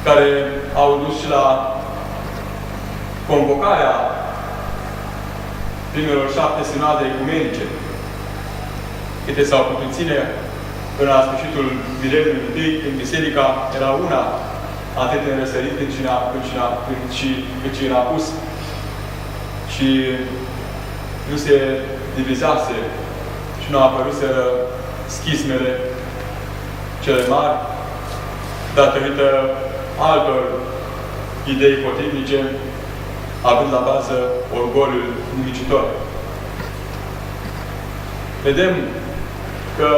care au dus și la convocarea primelor 7 sinade ecumenice, câte s-au putut ține până la sfârșitul mileniului I, când biserica era una, atât în răsărit cât și în apus. Și nu se divizase și nu apăruseră schismele cele mari datorită altor idei potrivnice, având la bază orgoliul nimicitor. Vedem că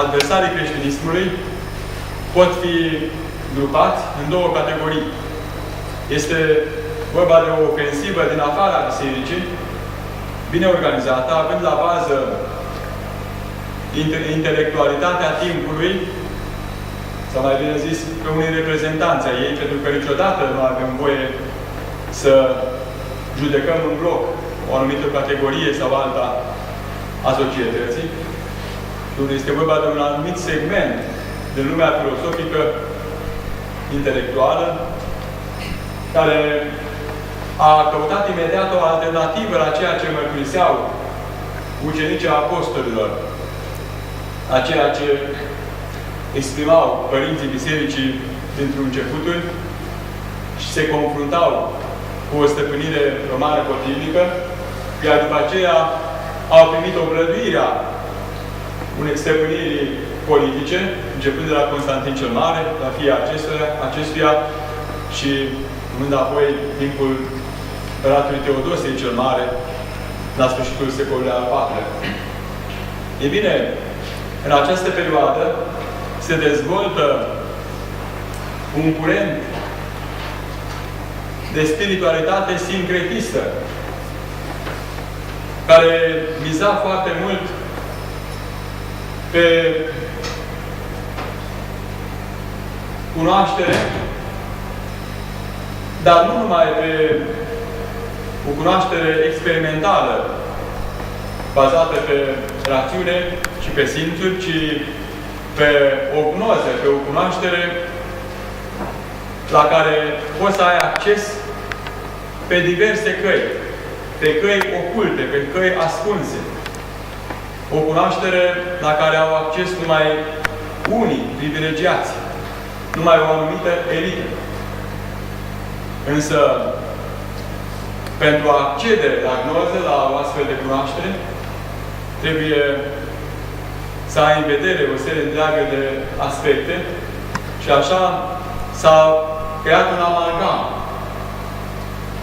adversarii creștinismului pot fi grupați în două categorii. Este vorba de o ofensivă din afara bisericii, bine organizată, având la bază intelectualitatea timpului, sau mai bine zis, pe unii reprezentanți ai ei, pentru că niciodată nu avem voie să judecăm în bloc o anumită categorie sau alta a societății. Este vorba de un anumit segment din lumea filosofică, intelectuală, care a căutat imediat o alternativă la ceea ce mărturiseau ucenicii apostolilor, la ceea ce exprimau părinții bisericii dintr-un începuturi și se confruntau cu o stăpânire romană potrivnică, iar după aceea au primit o obrăduire unei stăpâniri politice, începând de la Constantin cel Mare, la fiii acestuia și urmând apoi timpul împăratului Teodosiei cel Mare, la sfârșitul secolului al IV-lea. Ei bine, în această perioadă se dezvoltă un curent de spiritualitate sincretistă, care miza foarte mult pe cunoaștere, dar nu numai pe o cunoaștere experimentală, bazată pe rațiune și pe simțuri, ci pe o gnoză, pe o cunoaștere la care poți să ai acces pe diverse căi, pe căi oculte, pe căi ascunse. O cunoaștere la care au acces numai unii privilegiați, numai o anumită elită. Însă, pentru a accede la gnoză, la o astfel de cunoaștere, trebuie să ai în vedere o serie întreagă de aspecte și așa s-a creat un amalgam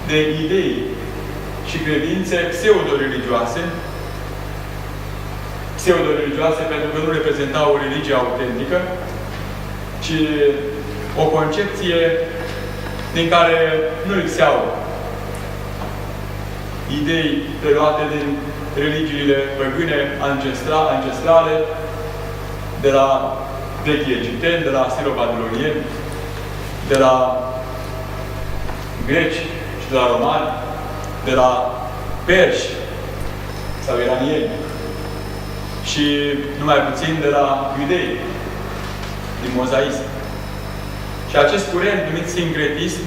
de idei și credințe pseudo-religioase, pentru că nu reprezentau o religie autentică, ci o concepție din care nu lipseau idei preluate din religiile păgâne ancestrale, de la vechii egipteni, de la asiro-babilonieni, de la greci și de la romani, de la perși sau iranieni și numai puțin de la iudei, din mozaism. Și acest curent numit sincretism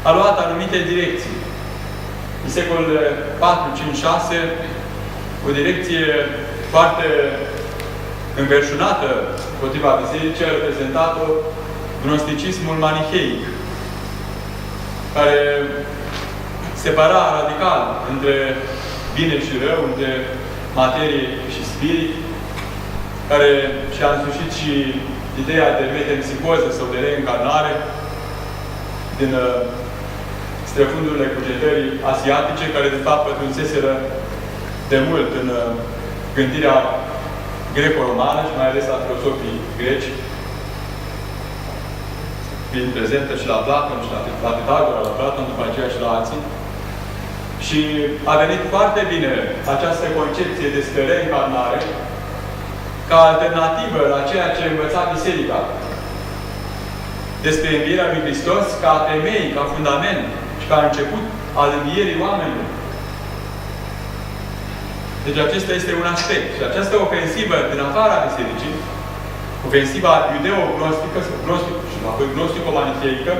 a luat anumite direcții. În secolele 4, 5, 6, o direcție foarte înverșunată împotriva bisericii a reprezentat-o gnosticismul maniheic, care separa radical între bine și rău, între materie și spirit, care și-a însușit și ideea de metempsicoză sau de reîncarnare din străfundurile cugetării asiatice, care de fapt pătrunseseră de mult în gândirea greco-romană și mai ales la filosofii greci, fiind prezentă și la Platon, și la Pitagora, la Platon, după aceea și la alții. Și a venit foarte bine această concepție despre reîncarnare ca alternativă la ceea ce învăța Biserica. despre învierea lui Hristos ca temei, ca fundament și ca început al învierii oamenilor. Deci acesta este un aspect. Și această ofensivă din afara Bisericii, ofensiva iudeo-gnostică și apoi gnostico-manicheică,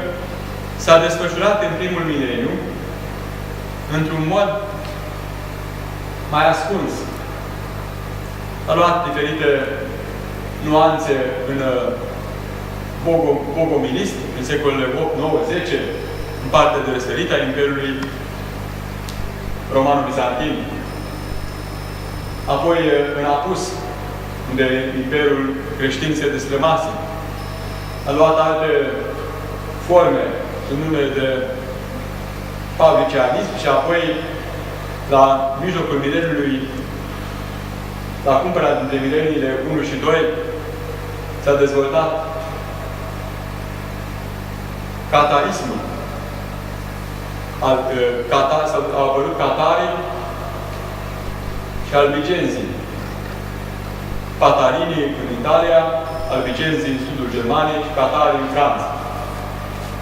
s-a desfășurat în primul mileniu într-un mod mai ascuns. A luat diferite nuanțe în bogominism, în secolele 8, 9, 10, în partea de răsărit a Imperiului Romano-Bizantin. Apoi în Apus, unde Imperiul creștin se destrămase. A luat alte forme, în numele de fabricianism și apoi, la mijlocul mileniului, la cumpăra dintre mileniile 1 și 2, s-a dezvoltat catarismul. Au apărut catarii și albigenzii. Patarinii în Italia, albigenzii în sudul Germaniei și catarii în Franța,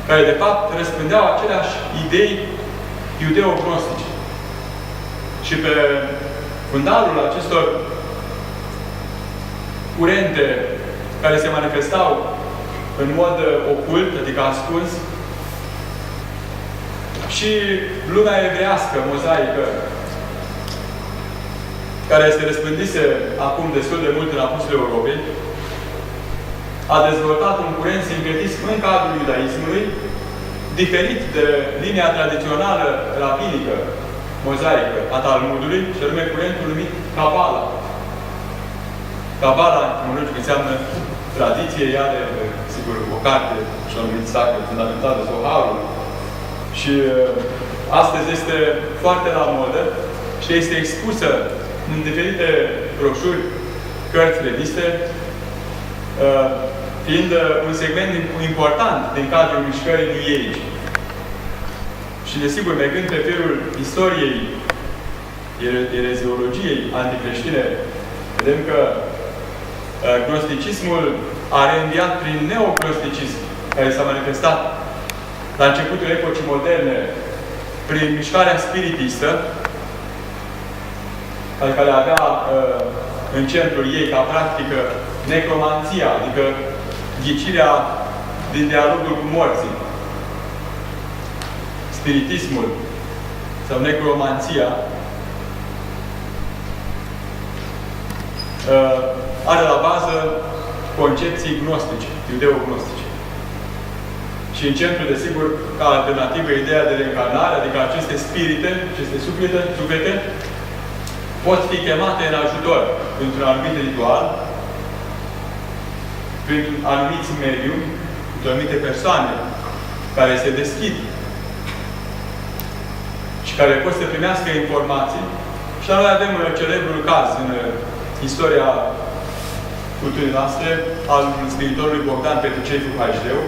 care de fapt răspândeau aceleași idei iudeo-gnostice. Și pe fundalul acestor curente care se manifestau în mod ocult, adică ascuns, și lumea evrească, mozaică, care se răspândise acum destul de mult în apusul Europei, a dezvoltat un curent sincretism în cadrul iudaismului, diferit de linia tradițională rabinică, mozaică, a Talmudului, și anume curentul numit Cabala. Cabala, etimologic, înseamnă tradiție, ea are, sigur, o carte, și-o numit sacră, fundamentală, Zoharul. Și astăzi este foarte la modă și este expusă în diferite broșuri, cărți, reviste, fiind un segment important din cadrul mișcării nuierice. Și, desigur, mergând pe firul istoriei, ereziologiei anticreștine, vedem că gnosticismul a reînviat prin neocnosticism, care s-a manifestat la începutul epocii moderne, prin mișcarea spiritistă, care avea în centrul ei, ca practică, necromanția, adică ghicirea din dialogul cu morții. Spiritismul sau necromanția are la bază concepții gnostice, iudeo-gnostice. Și în centru, desigur, ca alternativă, ideea de reîncarnare, adică aceste spirite, aceste suflete, pot fi chemate în ajutor printr-un anumit ritual, printr-un anumit medium, printr-o anumite persoane care se deschid și care pot să primească informații. Și noi avem celebrul caz în istoria culturii noastre al scriitorului Bogdan Petruceviu Hajdeu,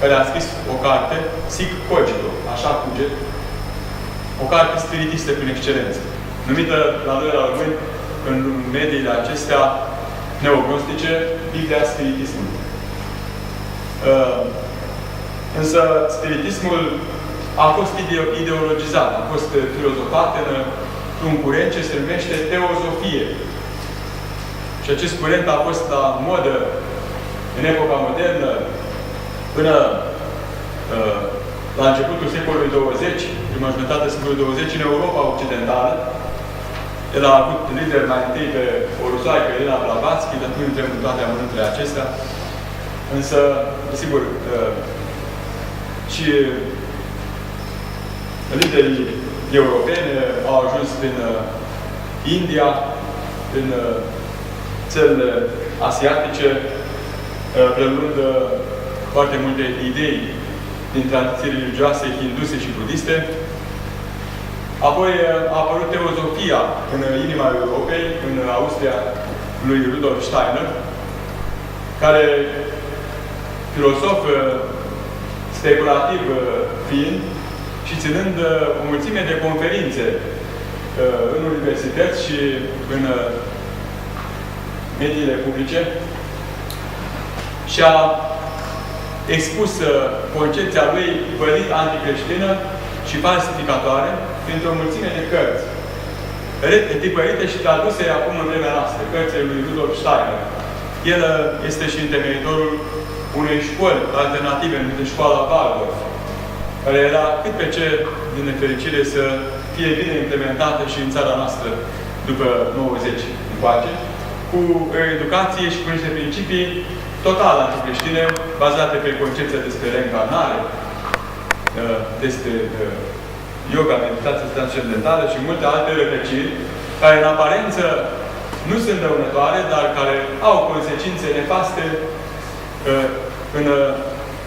care a scris o carte, Sic Cogito, așa cuget, o carte spiritistă prin excelență, numită la noi la români, în mediile acestea neognostice, Biblia Spiritismului. Însă spiritismul a fost ideologizat, a fost filozofat într-un curent ce se numește teozofie. Și acest curent a fost la modă în epoca modernă până la începutul secolului 20, prima jumătate a secolului 20, în Europa Occidentală. El a avut lider mai întâi pe o rusoaică, Elena Blavatsky, dar nu intrăm în toate amănuntele acestea. Însă, sigur, și liderii europeni au ajuns prin India, prin țările asiatice, preluând foarte multe idei din tradiții religioase hinduse și budiste. Apoi a apărut teozofia în inima Europei, în Austria, lui Rudolf Steiner, care, filosof speculativ fiind și ținând o mulțime de conferințe în universități și în mediile publice, și a expus concepția lui pălit anticreștină și falsificatoare printr-o mulțime de cărți. Tipărite și traduse acum în vremea noastră, cărțile lui Rudolf Steiner. El este și întemeitorul unei școli alternative, numită școala Waldorf, care era cât pe ce, din nefericire, să fie bine implementată și în țara noastră după 90 încoace, cu educație și cu niște principii total anticreștine, bazate pe concepția despre reîncarnare, despre yoga, meditație transcendentală și multe alte rătăciri, care în aparență nu sunt dăunătoare, dar care au consecințe nefaste în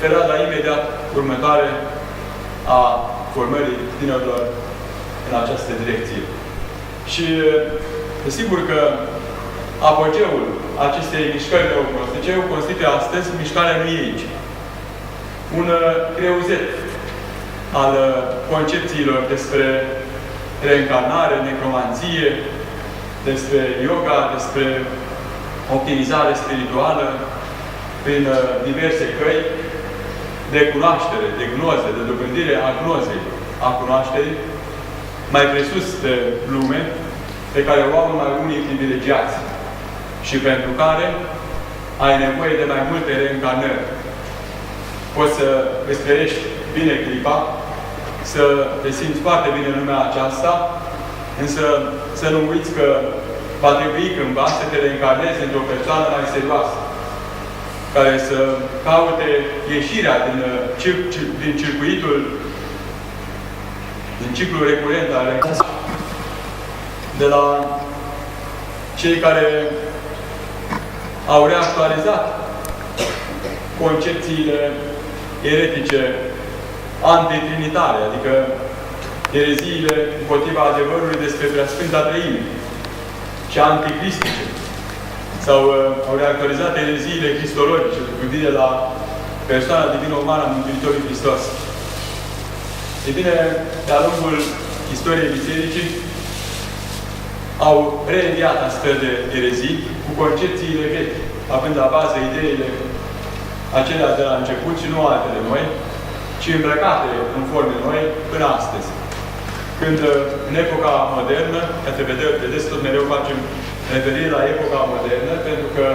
perioada imediat următoare a formării tinerilor în această direcție. Și sigur că apogeul acestei mișcări neocnostice o constituie astăzi mișcarea New Age. Un creuzet al concepțiilor despre reîncarnare, necromanție, despre yoga, despre optimizare spirituală, prin diverse căi de cunoaștere, de gnoze, de dobândire a gnozei, a cunoașterii, mai presus de lume, pe care o au numai unii privilegiați și pentru care ai nevoie de mai multe reîncarnări. Poți să îți trăiești bine clipa, să te simți foarte bine în lumea aceasta, însă să nu uiți că va trebui cândva să te reîncarnezi într-o persoană mai serioasă, care să caute ieșirea din circuitul, din ciclul recurent al reîncarnării. De la cei care au reactualizat concepțiile eretice antitrinitare, adică ereziile împotriva adevărului despre Preasfânta Treime și anticristice. Sau au reactualizat ereziile cristologice, cu gândire la persoana divină-umană a Mântuitorului Hristos. E bine, de-a lungul istoriei Bisericii, au reînviat astfel de erezii cu concepțiile vechi, având la bază ideile acelea de la început și nu altele noi, ci îmbrăcate în forme noi până astăzi. Când în epoca modernă, vedeți, tot mereu facem referire la epoca modernă, pentru că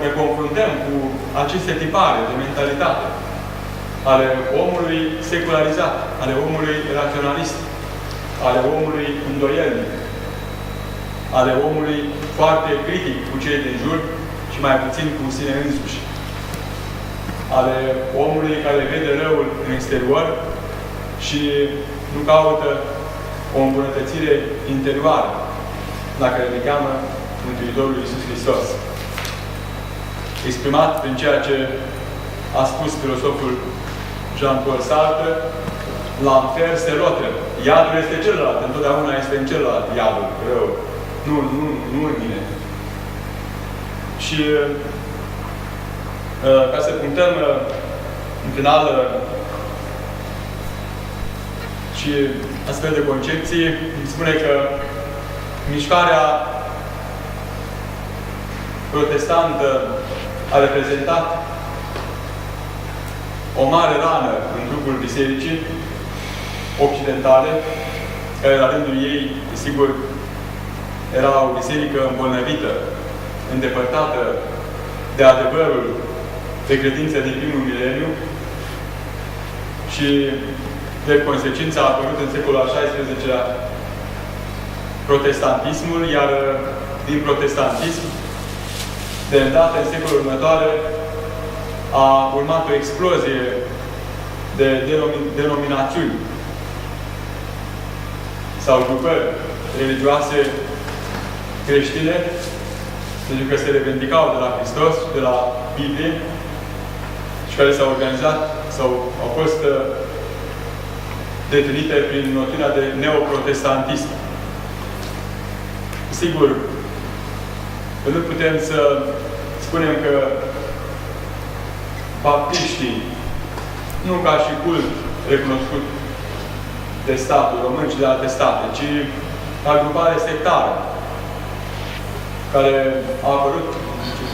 ne confruntăm cu aceste tipare de mentalitate ale omului secularizat, ale omului raționalist, ale omului îndoielnic, ale omului foarte critic cu cei din jur și mai puțin cu sine însuși, ale omului care vede răul în exterior și nu caută o îmbunătățire interioară, la care ne cheamă Mântuitorul Iisus Hristos. Exprimat prin ceea ce a spus filosoful Jean-Paul Sartre, l'enfer se l'autre. Iadul este celălalt. Întotdeauna este în celălalt iadul, rău. Nu în mine. Și ca să punctăm în final și astfel de concepții, îmi spune că mișcarea protestantă a reprezentat o mare rană în trupul Bisericii occidentale, care la rândul ei, desigur, era o biserică îmbolnăvită, îndepărtată de adevărul de credință din primul mileniu și, de consecință, a apărut în secolul al XVI-lea protestantismul, iar din protestantism, de îndată în secolul următoare, a urmat o explozie de denominațiuni sau grupări religioase creștine, pentru că se revendicau de la Hristos, de la Biblie, și care s-au organizat sau au fost definite prin noțiunea de neoprotestantism. Sigur, nu putem să spunem că baptiștii, nu ca și cult recunoscut de statul român și de alte state, ci ca grupare sectară, care a apărut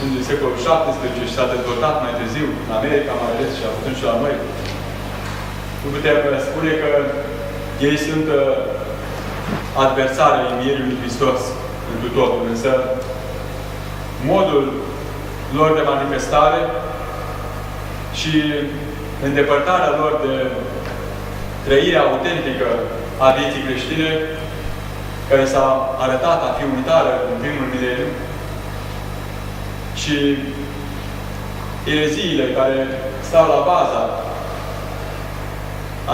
în în secolul XVII și s-a dezvoltat mai târziu, în America mai ales și atunci și la noi. Nu putem spune că ei sunt adversari ai învierii lui Hristos întru totul, însă modul lor de manifestare și îndepărtarea lor de trăirea autentică a vieții creștine, care s-a arătat a fi unitară în primul mileniu, și ereziile care stau la baza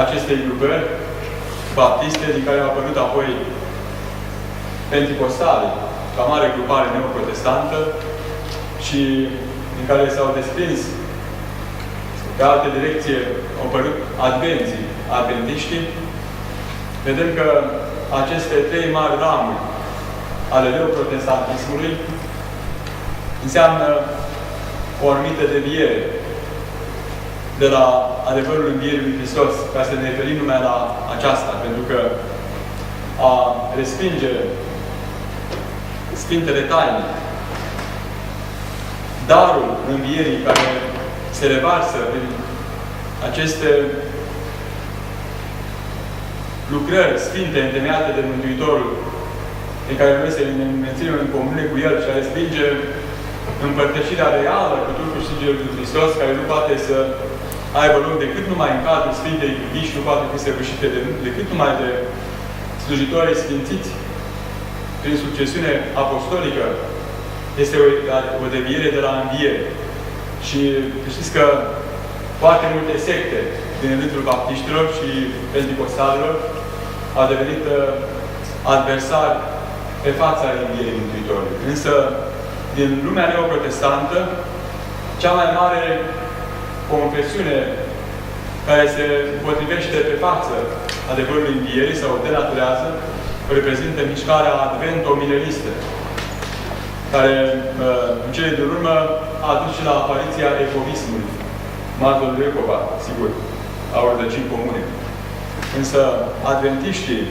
acestei grupări baptiste, din care au apărut apoi penticostale, ca mare grupare neoprotestantă, și în care s-au desprins pe alte direcție au apărut advenții, adventiștii, vedem că aceste trei mari ramuri ale neoprotestantismului înseamnă o anumită deviere de la adevărul învierii lui Hristos, ca să ne referim numai la aceasta, pentru că a respinge Sfintele Taine, darul învierii care se revarsă prin aceste lucrări sfinte întemeiate de Mântuitorul, în care noi să ne menținem în comunie cu El și a respinge împărtășirea reală cu trupul și sângele lui Hristos, care nu poate să aibă loc decât numai în cadrul Sfintei Iubii și nu poate fi săvârșită decât numai de slujitorii sfințiți prin succesiune apostolică, este o deviere de la înviere. Și știți că foarte multe secte din rândul baptiștilor și penticostalilor au devenit adversari pe fața învierii Mântuitorului. Însă, din lumea neoprotestantă, cea mai mare confesiune care se potrivește pe față adevărului învierii sau denaturează, reprezintă mișcarea advento-milenistă, care în cele din urmă a dus și la apariția ecovismului. Martorul Ecova, sigur, au rădăcini comune. Însă adventiștii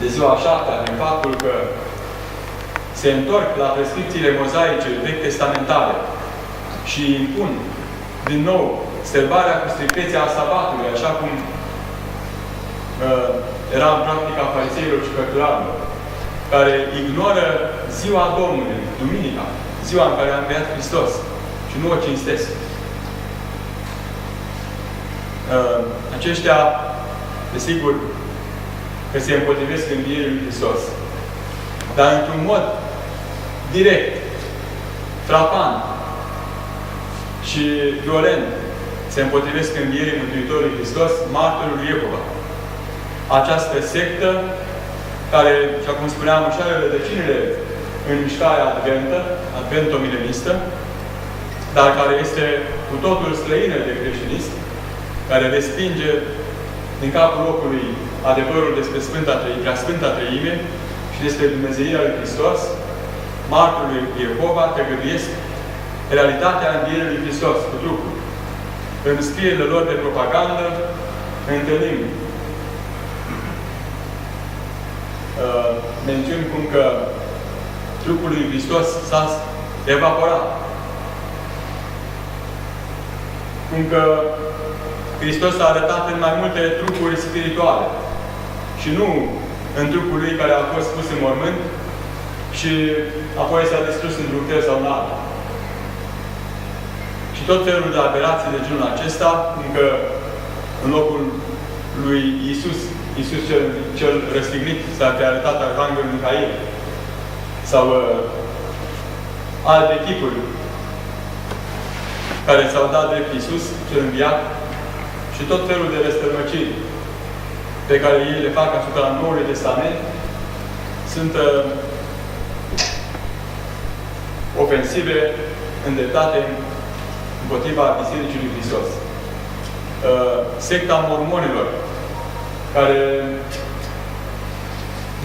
de ziua șaptea, din faptul că se întorc la prescripțiile mozaice vechi testamentare și impun din nou sărbarea cu strictețea a sabatului, așa cum era în practica fariseilor și cărturarilor, care ignoră ziua Domnului, Duminica, ziua în care a înviat Hristos, și nu o cinstesc. Aceștia, desigur, că se împotrivesc învierii lui Hristos, dar într-un mod direct, frapant și violent, se împotrivesc învierii Mântuitorului Hristos, martorul Iehova. Această sectă, care, și acum spuneam, își are rădăcinile în mișcarea adventă, advento-milenistă, dar care este cu totul străină de creștinism, care respinge din capul locului adevărul despre Sfânta Treime și despre Dumnezeirea lui Hristos, martorul Iehova tăgăduiesc realitatea învierii lui Hristos cu trupul. În scrierile lor de propagandă întâlnim mențiuni cum că trupul lui Hristos s-a evaporat. Cum că Hristos s-a arătat în mai multe trupuri spirituale și nu în trupul lui care a fost pus în mormânt și apoi s-a distrus într-un fel sau în altul. Și tot felul de aberații de genul acesta, cum că în locul lui Iisus cel răstignit s-a arătat Arhanghelul Mihail, sau alte chipuri care s-au dat drept Iisus, cel înviat, și tot felul de răstălmăciri pe care ei le fac asupra Noului Testament sunt ofensive, îndreptate împotriva Bisericii lui Hristos. Secta mormonilor, care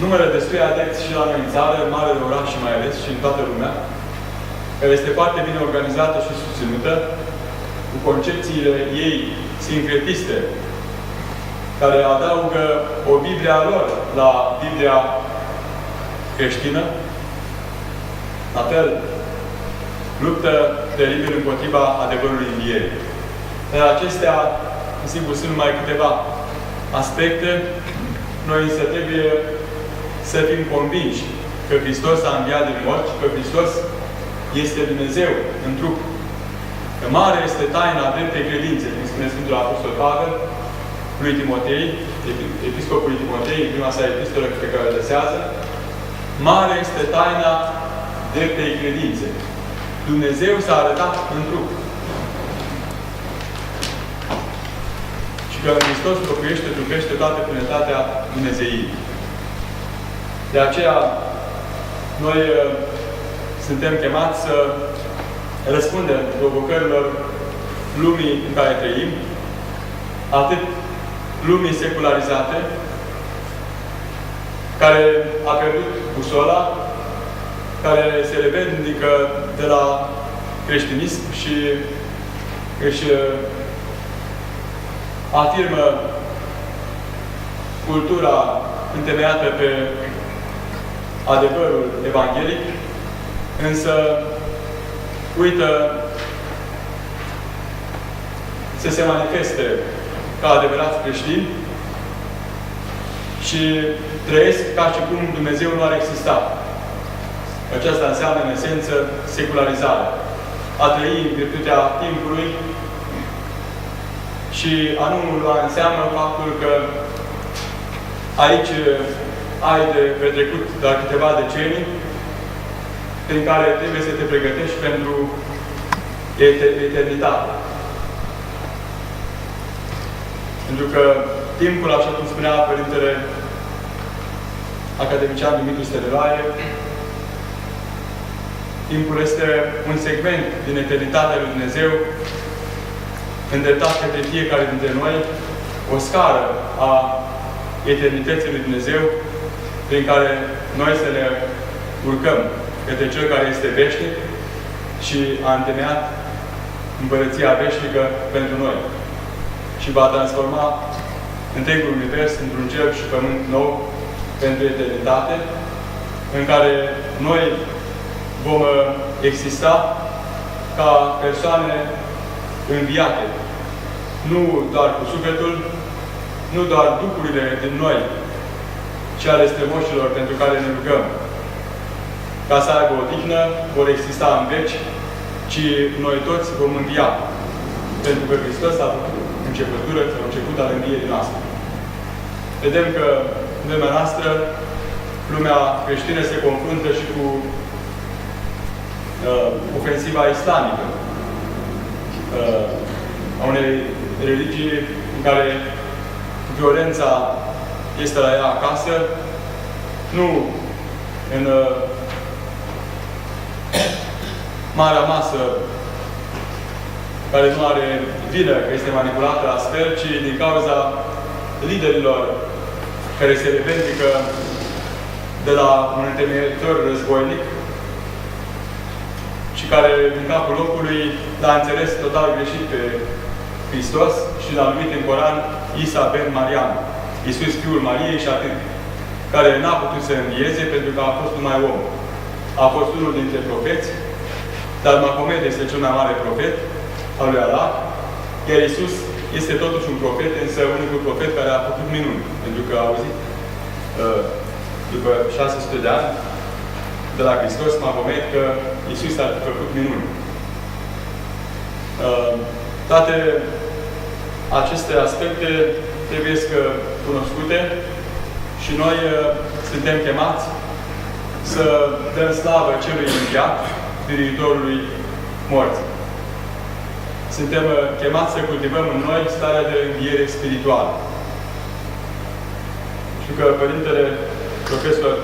numără destui adepți și la noi în țară, în marele oraș și mai ales și în toată lumea, care este foarte bine organizată și susținută, cu concepțiile ei sincretiste, care adaugă o Biblie a lor la Biblia creștină. La fel, luptă teribil împotriva adevărului învierii. Dar acestea, sigur, sunt numai câteva aspecte. Noi însă trebuie să fim convinși că Hristos a înviat din morți, că Hristos este Dumnezeu în trup. Că mare este taina dreptei credințe, cum spune Sfântul Apostol Pavel lui Timotei, episcopului Timotei, în prima sa epistolă pe care o adresează. Mare este taina dreptei credințe. Dumnezeu s-a arătat în trup. Și că în Hristos locuiește, trupește toată plinătatea Dumnezeirii. De aceea, noi suntem chemați să răspundem provocărilor lumii în care trăim, atât lumii secularizate, care a pierdut busola, care se revendică de la creștinism și își afirmă cultura întemeiată pe adevărul evanghelic, însă uită să se manifeste ca adevărați creștini și trăiesc ca și cum Dumnezeu nu ar exista. Aceasta înseamnă, în esență, secularizare. A trăi în virtutea timpului și a nu lua în seamă faptul că aici ai de petrecut doar câteva decenii prin care trebuie să te pregătești pentru eternitate. Pentru că timpul, așa cum spunea Părintele Academician Dumitru Stăniloae, timpul este un segment din eternitatea lui Dumnezeu îndreptat către fiecare dintre noi, o scară a eternității lui Dumnezeu prin care noi să ne urcăm către Cel care este veșnic și a întemeiat împărăția veșnică pentru noi. Și va transforma întregul univers într-un cer și pământ nou pentru eternitate, în care noi vom exista ca persoane înviate. Nu doar cu sufletul, nu doar duhurile din noi, ci ale strămoșilor pentru care ne rugăm, ca să aibă o dihnă, vor exista în veci, ci noi toți vom învia. Pentru că Hristos a făcut începătură, sau început al învierii noastre. Vedem că în lumea noastră, lumea creștină se confruntă și cu ofensiva islamică a unei religii în care violența este la ea acasă, nu în marea masă care nu are vină că este manipulată astfel, ci din cauza liderilor care se revendică de la un întemeitor războinic și care, din capul locului, l-a înțeles total greșit pe Hristos și l-a numit în Coran Isa ben Mariam, Iisus Fiul Mariei și atât, care n-a putut să învieze pentru că a fost numai om. A fost unul dintre profeți, dar Mahomet este cel mai mare profet al lui Allah, iar Iisus este totuși un profet, însă unicul profet care a făcut minuni. Pentru că a auzit, după 600 de ani, de la Hristos, Mahomet, că Iisus a făcut minuni. Toate aceste aspecte trebuie să cunoscute și noi suntem chemați să dăm slavă celui înviat, Spiritorului morții. Suntem chemați să cultivăm în noi starea de înviere spirituală. Știu că Părintele Profesor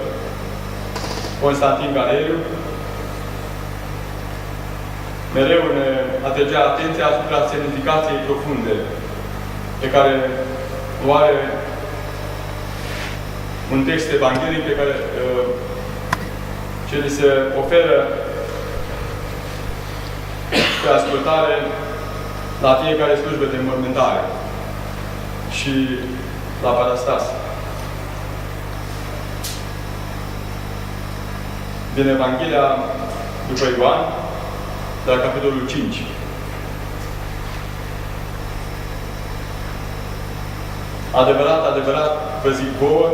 Constantin Galeriu mereu ne atragea atenția asupra semnificației profunde pe care o are un text evanghelic pe care ce li se oferă pe ascultare la fiecare slujbă de înmormântare și la parastas. Din Evanghelia după Ioan, de la capitolul 5. Adevărat, adevărat, vă zic vouă,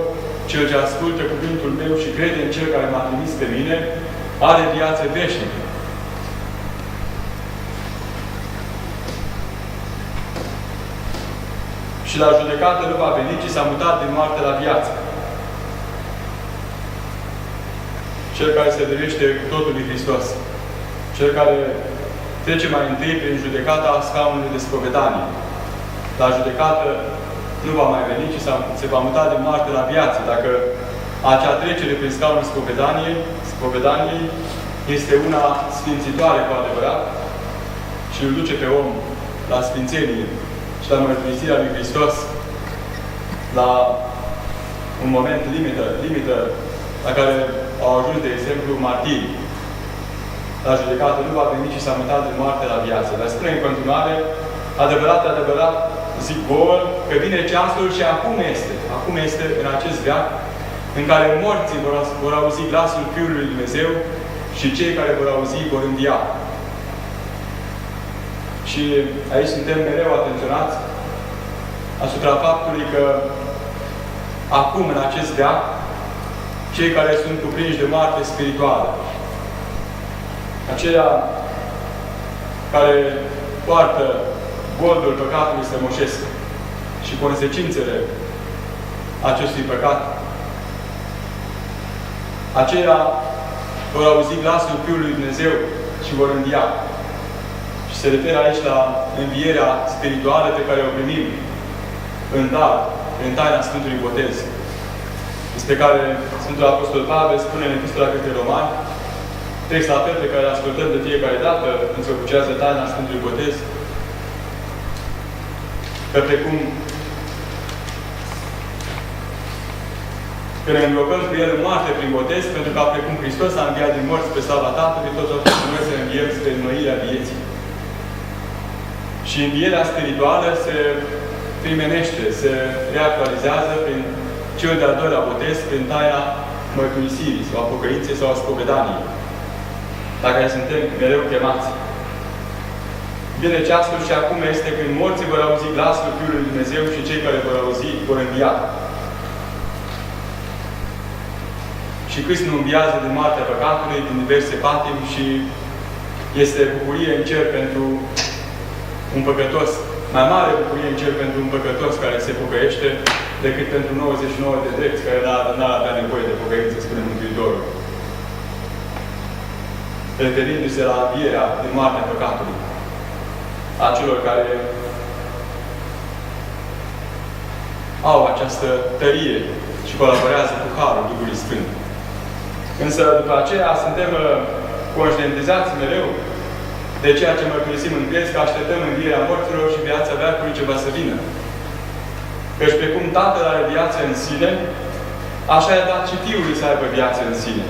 cel ce ascultă cuvântul meu și crede în Cel care m-a trimis pe mine, are viață veșnică. Și la judecată nu va veni, ci s-a mutat din moarte la viață. Cel care se dăruiește cu totul lui Hristos. Cel care trece mai întâi prin judecata scaunului de spovedanie. La judecată nu va mai veni, ci se va muta din moarte la viață. Dacă acea trecere prin scaunul spovedaniei este una sfințitoare cu adevărat și îl duce pe om la sfințenie și la mărturisirea lui Hristos, la un moment limită la care au ajuns, de exemplu, martirii. La judecată nu va veni, ci s-a mutat din moarte la viață. Dar spune în continuare, adevărat, adevărat, zic vouă, că vine ceasul și acum este în acest veac, în care morții vor auzi glasul Fiului lui Dumnezeu și cei care vor auzi vor învia. Și aici suntem mereu atenționați asupra faptului că acum, în acest veac, cei care sunt cuprinși de moarte spirituală, aceia care poartă goldul păcatului strămoșesc și consecințele acestui păcat, aceia vor auzi glasul Fiului lui Dumnezeu și vor învia. Și se referă aici la învierea spirituală pe care o primim în dar, în taina Sfântului Botez, despre care Sfântul Apostol Pavel spune în Epistola către Romani, text la fel pe care îl ascultăm de fiecare dată când se oficiază taina Sfântului Botez, că precum că ne înglobăm cu El în moarte prin botez, pentru că precum Hristos a înviat din morți pe slava Tatălui, tot astfel noi să înviem spre înnoirea vieții. Și învierea spirituală se primenește, se reactualizează prin cel de-al doilea botez, prin taina mărturisirii, sau a pocăinței, sau a spovedaniei, la care suntem mereu chemați. Vine ceasul și acum este când morții vor auzi glasul Fiului lui Dumnezeu și cei care vor auzi vor învia. Și câți nu înviază din moartea păcatului, din diverse patimi și este bucurie în cer pentru un păcătos. Mai mare bucurie în cer pentru un păcătos care se pocăiește decât pentru 99 de drepți care n-ar avea nevoie de pocăință, spune Mântuitorul. Referindu-se la învierea din moartea păcatului a celor care au această tărie și colaborează cu Harul Duhului Sfânt. Însă, după aceea, suntem conștientizați mereu de ceea ce mărturisim în crez, că așteptăm învierea morților și viața veacului ce va să vină. Căci precum Tatăl are viață în sine, așa i-a dat și Fiului să aibă viață în sine.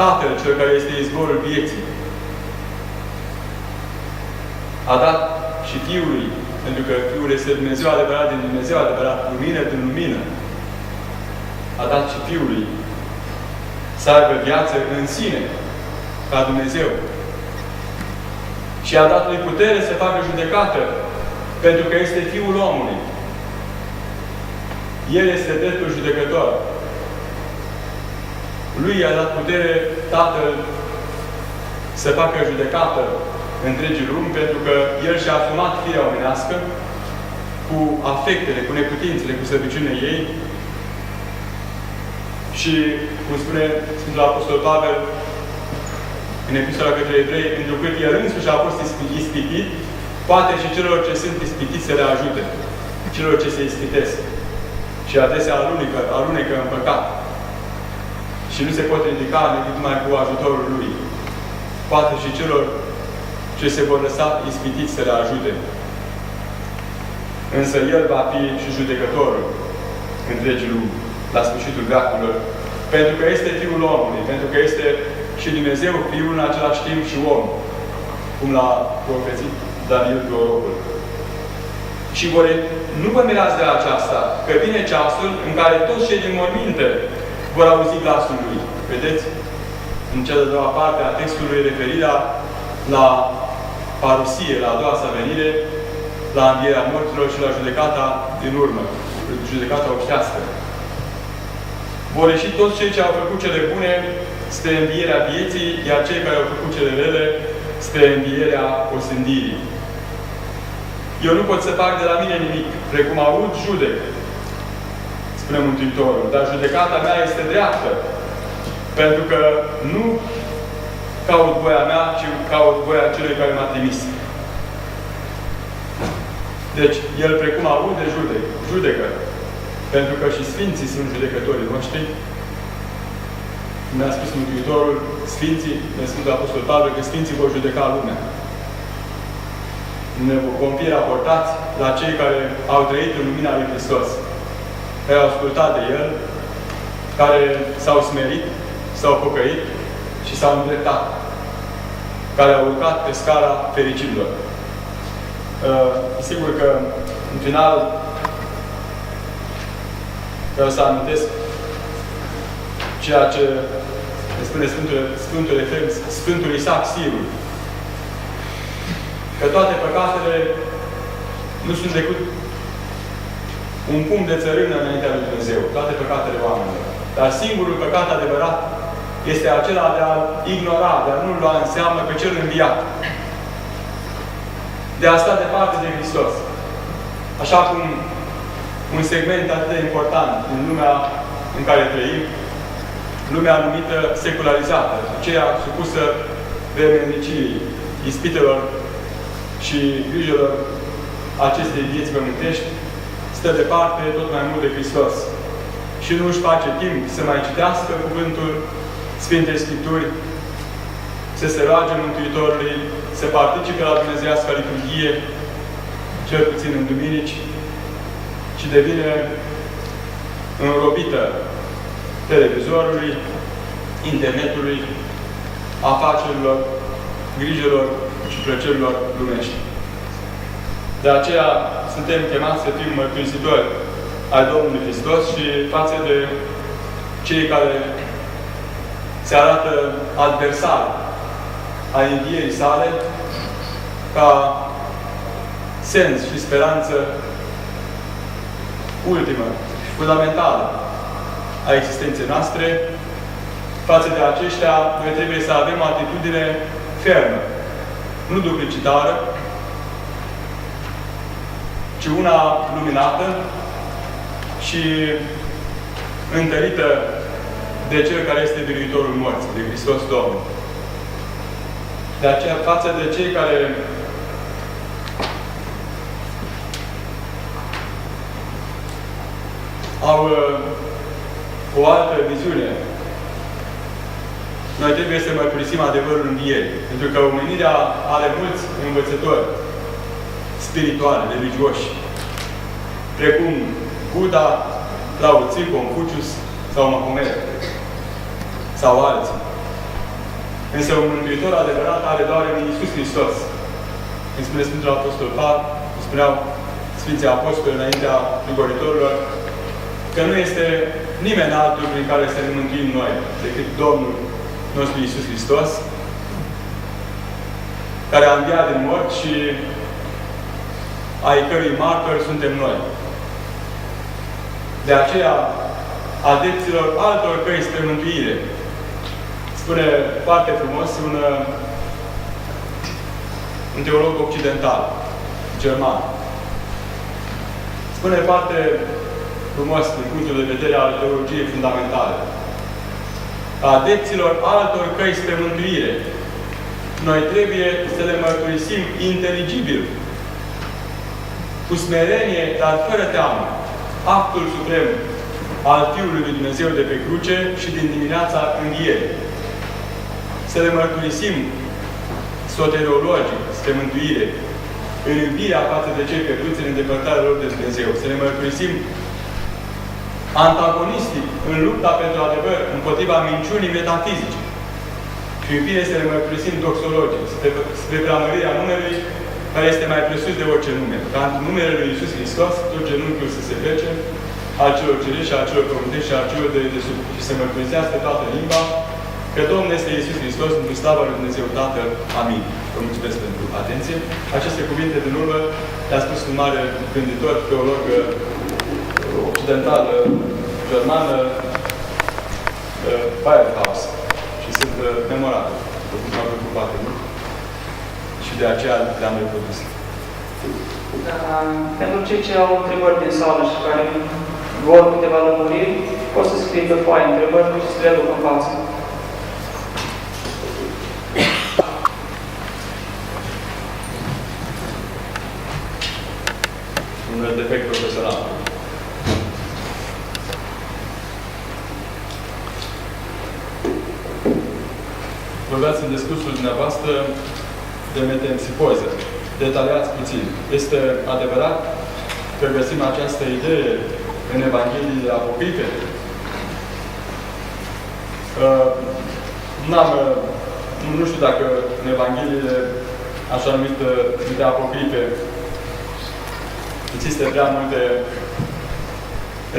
Tatăl, cel care este izvorul vieții, a dat și Fiului, pentru că Fiul este Dumnezeu adevărat din Dumnezeu adevărat, lumină din lumină. A dat și Fiului să aibă viață în sine, ca Dumnezeu. Și a dat lui putere să facă judecată, pentru că este Fiul omului. El este dreptul judecător. Lui i-a dat putere Tatăl să facă judecată întregii lumi, pentru că El și-a asumat firea omenească cu afectele, cu neputințele, cu slăbiciunea ei. Și, cum spune Sfântul Apostol Pavel în Epistola către Evrei, întrucât El însuși a fost ispitit, poate și celor ce sunt ispitiți să le ajute, celor ce se ispitesc. Și adesea alunecă în păcat. Și nu se pot ridica decât numai cu ajutorul Lui. Poate și celor ce se vor lăsa ispitiți să le ajute. Însă El va fi și judecătorul întregii lumi, la sfârșitul veacurilor. Pentru că este Fiul omului, pentru că este și Dumnezeu Fiul în același timp și om, cum l-a profețit Daniel prorocul. Și nu vă mirați de aceasta, că vine ceasul în care toți cei din morminte vor auzi glasul Lui. Vedeți? în cea de-a doua parte a textului, referirea la parusie, la a doua sa venire, la învierea morților și la judecata din urmă, judecata obștească. Vor ieși toți cei ce au făcut cele bune spre învierea vieții, iar cei care au făcut cele rele spre învierea osândirii. Eu nu pot să fac de la mine nimic, precum aud, judec, spune Mântuitorul, dar judecata mea este dreaptă, pentru că nu caut voia mea, ci caut voia celui care m-a trimis. Deci, el precum aude, judecă. Pentru că și Sfinții sunt judecătorii noștri. Ne-a spus Mântuitorul, Sfinții, ne Sfântul Apostol Pavel, că Sfinții vor judeca lumea. Ne vom fi raportați la cei care au trăit în lumina lui Hristos, care au ascultat de El, care s-au smerit, s-au pocăit și s-au îndreptat, care au urcat pe scara fericirilor. Sigur că, în final, vreau să amintesc ceea ce ne spune Sfântul Isaac Sirul, că toate păcatele nu sunt decât un punct de țărână înaintea lui Dumnezeu, toate păcatele oamenilor. Dar singurul păcat adevărat este acela de a ignora, de a nu lua în seamă pe cel înviat. De a sta departe de Hristos. Așa cum un segment atât de important în lumea în care trăim, lumea numită secularizată, aceea supusă vremelnicii, ispitelor și grijelor acestei vieți pământești, stă departe tot mai mult de Hristos. Și nu își face timp să mai citească cuvântul Sfintei Scripturi, să se roage Mântuitorului, să participe la Dumnezeiasca liturghie, cel puțin în duminici, și devine înrobită televizorului, internetului, afacerilor, grijelor și plăcerilor lumești. De aceea suntem chemați să fim mărturisitori ai Domnului Hristos și față de cei care se arată adversari ai învierii sale, ca sens și speranță ultimă și fundamentală a existenței noastre, față de aceștia, noi trebuie să avem o atitudine fermă, nu duplicitară, ci una luminată și întărită de Cel care este biruitorul morții, de Hristos Domnul. De aceea, față de cei care au o altă viziune, noi trebuie să mărturisim adevărul învierii. Pentru că omenirea are mulți învățători spirituali, religioși, precum Buddha, Lao Tzu, Confucius sau Mahomet sau alții. Însă un mântuitor adevărat are doar în Iisus Hristos. Îmi spune Sfântul Apostol Pavel, spuneau Sfinții Apostoli înaintea prigoritorilor, că nu este nimeni altul prin care să ne mântuim noi, decât Domnul nostru Iisus Hristos, care a înviat din mort și ai cărui martori suntem noi. De aceea, adepților altor căi spre mântuire, spune foarte frumos un teolog occidental, german. Spune foarte frumos din punctul de vedere al teologiei fundamentale. Adepților altor căi spre mântuire, noi trebuie să le mărturisim inteligibil, cu smerenie, dar fără teamă, actul suprem al Fiului lui Dumnezeu de pe cruce și din dimineața învierii. Să le mărturisim soteriologic spre mântuire, în iubirea față de cei pierduți, în îndepărtarea lor de Dumnezeu. Să le mărturisim antagonistic în lupta pentru adevăr, împotriva minciunii metafizice. Și în fine să le mărturisim doxologic, spre preamărirea numelui care este mai presus de orice nume. Ca în numele lui Iisus Hristos, tot genunchiul să se plece, al celor cerești și al celor pământești și al celor de desubt. Și să mărturisească toată limba că Domnul este Iisus Hristos, într slava lui Dumnezeu Tatăl. Amin. Vă mulțumesc pentru atenție. Aceste cuvinte din urmă le-a spus un mare gânditor, teolog occidental, germană, Bayerhaus. Și sunt memorabile, după cum am făcut foarte mult. Și de aceea le-am reprodus. Pentru cei ce au întrebări din sală și care vor câteva lămuriri, pot să scrie pe foaie întrebări și să le aduc în față. Un defect profesional. Vorbeați în discursul dumneavoastră de metempsicoză. Detaliați puțin. Este adevărat că găsim această idee în Evangheliile apocrife? Nu știu dacă în Evangheliile așa numite apocrife există prea multe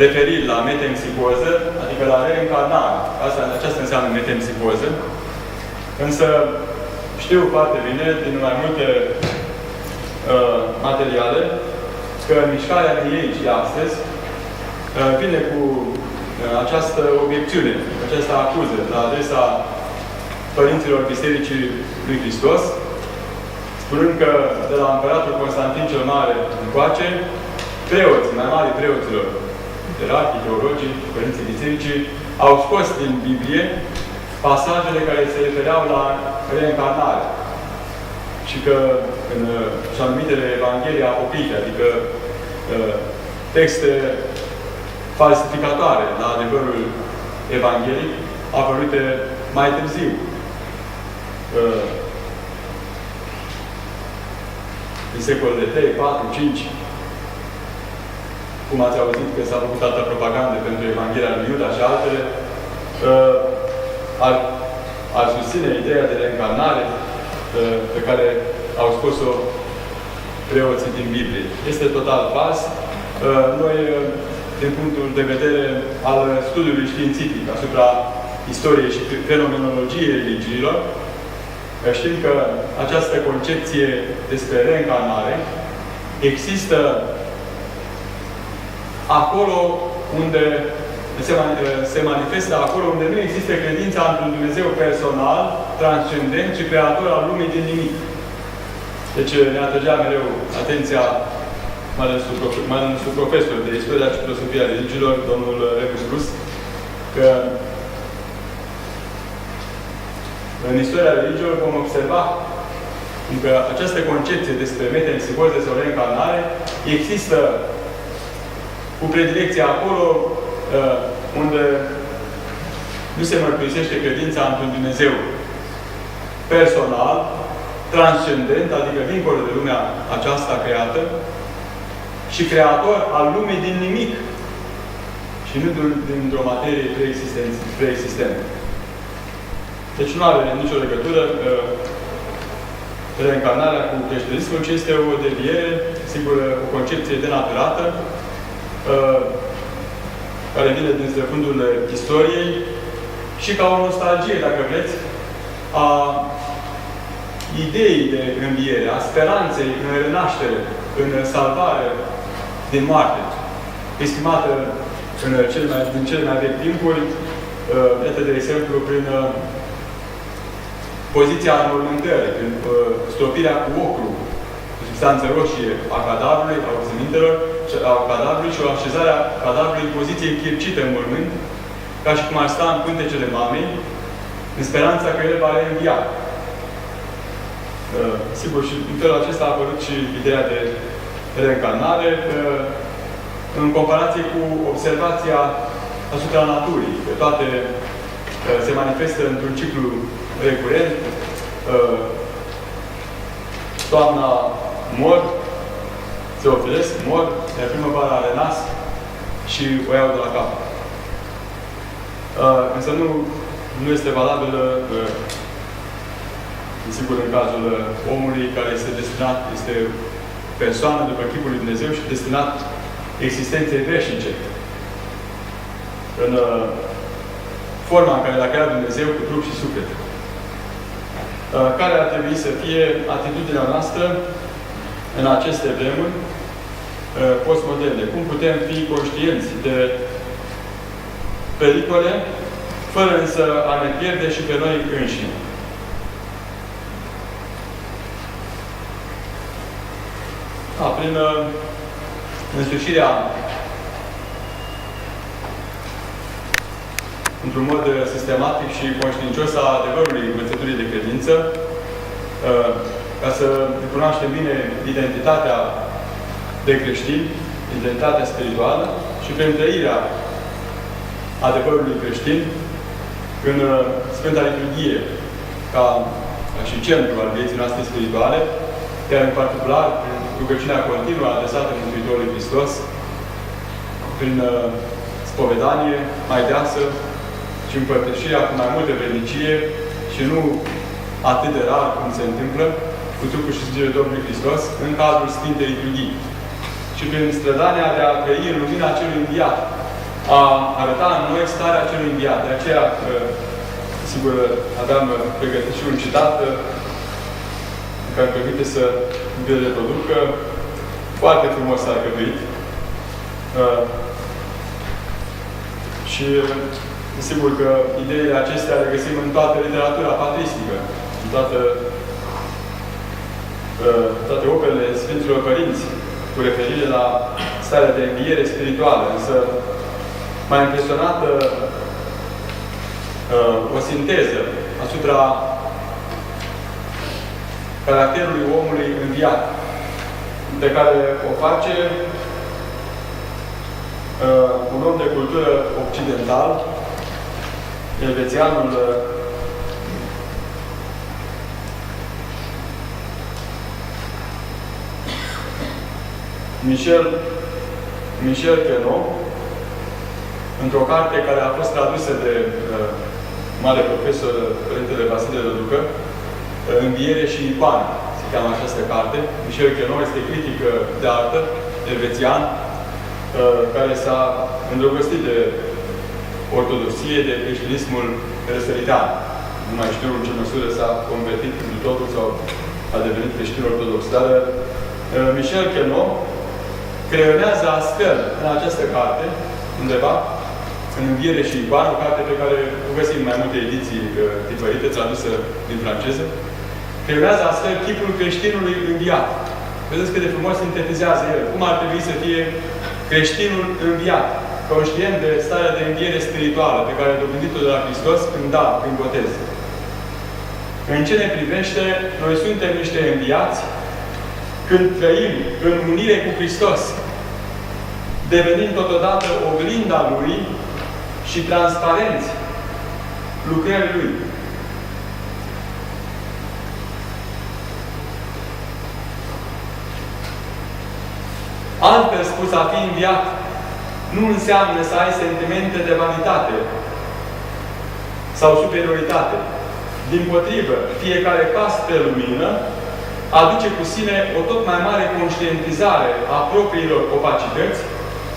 referiri la metempsicoză, adică la reîncarnare. Aceasta înseamnă metempsicoză. Însă știu foarte bine, din mai multe materiale, că mișcarea mieici de astăzi vine cu această obiecțiune, această acuză la adresa părinților Bisericii lui Hristos, spunând că de la Împăratul Constantin cel Mare încoace, preoții, mai mari preoților, ierarhii, teologii, părinții Bisericii, au scos din Biblie pasajele care se refereau la reîncarnare. Și că în așa numitele Evanghelii apocrife, adică texte falsificatoare la adevărul evanghelic, apărute mai târziu. În secolele 3, 4, 5, cum ați auzit că s-a făcut altă propagandă pentru Evanghelia lui Iuda și altele, ar susține ideea de reîncarnare pe care au scos-o preoții din Biblie. Este total fals. Noi, din punctul de vedere al studiului științific asupra istoriei și fenomenologiei religiilor, știm că această concepție despre reîncarnare există acolo unde se manifestă acolo unde nu există credința într-un Dumnezeu personal, transcendent și creator al lumii din nimic. Deci ne atrăgea mereu atenția, mai ales profesor de istoria și filosofia religiilor, domnul Rebus Rus, că în istoria religiilor vom observa că această concepție despre metempsicoză sau reîncarnare există cu predilecție acolo unde nu se mărturisește credința într-un Dumnezeu personal, transcendent, adică dincolo de lumea aceasta creată, și creator al lumii din nimic și nu dintr-o materie preexistentă. Deci nu are nicio legătură reîncarnarea cu creștinismul, ci este o deviere, sigur, o concepție denaturată, care vine din fundurile istoriei și ca o nostalgie, dacă vreți, a ideii de înviere, a speranței în renaștere, în salvare din moarte, estimată din cele mai vechi timpuri, iată, de exemplu, prin poziția înmormântării, prin stropirea cu ocru, cu substanță roșie a cadavrului, a oțemintelor, a cadavrului și o așezarea cadavrului în poziție închircită în mormânt, ca și cum ar sta în pântecele mamei, în speranța că el va reînvia. Sigur, și în felul acesta a apărut și ideea de reîncarnare în comparație cu observația asupra naturii. Că toate se manifestă într-un ciclu recurent. Toamna mor, se oferesc, mor, iar primăvara renasc și o iau de la cap. Însă nu este valabilă, sigur, în cazul omului care este destinat, este persoană după chipul lui Dumnezeu și destinat existenței veșnice. În forma în care l-a creat Dumnezeu cu trup și suflet. Care ar trebui să fie atitudinea noastră în aceste vremuri postmoderne? Cum putem fi conștienți de pericole, fără însă a ne pierde și pe noi înșine? Prin însușirea într-un mod sistematic și conștiincios a adevărului învățăturii de credință, ca să cunoaștem bine identitatea de creștin, identitatea spirituală și prin trăirea adevărului creștin în Sfânta Liturghie, ca și centru al vieții noastre spirituale, iar în particular prin rugăciunea continuă adresată Mântuitorului Hristos, prin spovedanie mai deasă și împărtășirea cu mai multă vrednicie și nu atât de rar cum se întâmplă cu trupul și sângele Domnului Hristos în cadrul Sfintei Liturghii. Și prin strădania de a trăi în lumina celui înviat, a arăta în noi starea celui înviat. De aceea, sigur, aveam pregătit și un citat care îmi permite să vi-l reproduc, foarte frumos s-a alcătuit. Și sigur că ideile acestea le găsim în toată literatura patristică, în toate operele Sfinților Părinți, cu referire la starea de înviere spirituală. Însă m-a impresionat o sinteză asupra caracterului omului înviat, pe care o face un om de cultură occidental, elvețianul Michel Queneau, într-o carte care a fost tradusă de mare profesor Părintele Vasile Răducă, Înviere și icoană, se cheamă această carte. Michel Queneau este critic de artă, elvețian, care s-a îndrăgostit de ortodoxie, de creștinismul răsăritean. Nu mai știu în ce măsură s-a convertit cu totul sau a devenit creștin ortodox. Dar Michel Queneau creionează astfel în această carte, undeva, în Înviere și icoană, o carte pe care o găsim în mai multe ediții tipărite, tradusă din franceză, creionează astfel chipul creștinului înviat. Vedeți cât de frumos sintetizează el. Cum ar trebui să fie creștinul înviat, conștient de starea de înviere spirituală pe care a dobândit-o de la Hristos când da, prin botez. În ce ne privește, noi suntem niște înviați când trăim în unire cu Hristos, devenind totodată oglinda Lui și transparenți lucrării Lui. Altfel spus, a fi înviat nu înseamnă să ai sentimente de vanitate sau superioritate. Dimpotrivă, fiecare pas pe lumină aduce cu sine o tot mai mare conștientizare a propriilor opacități,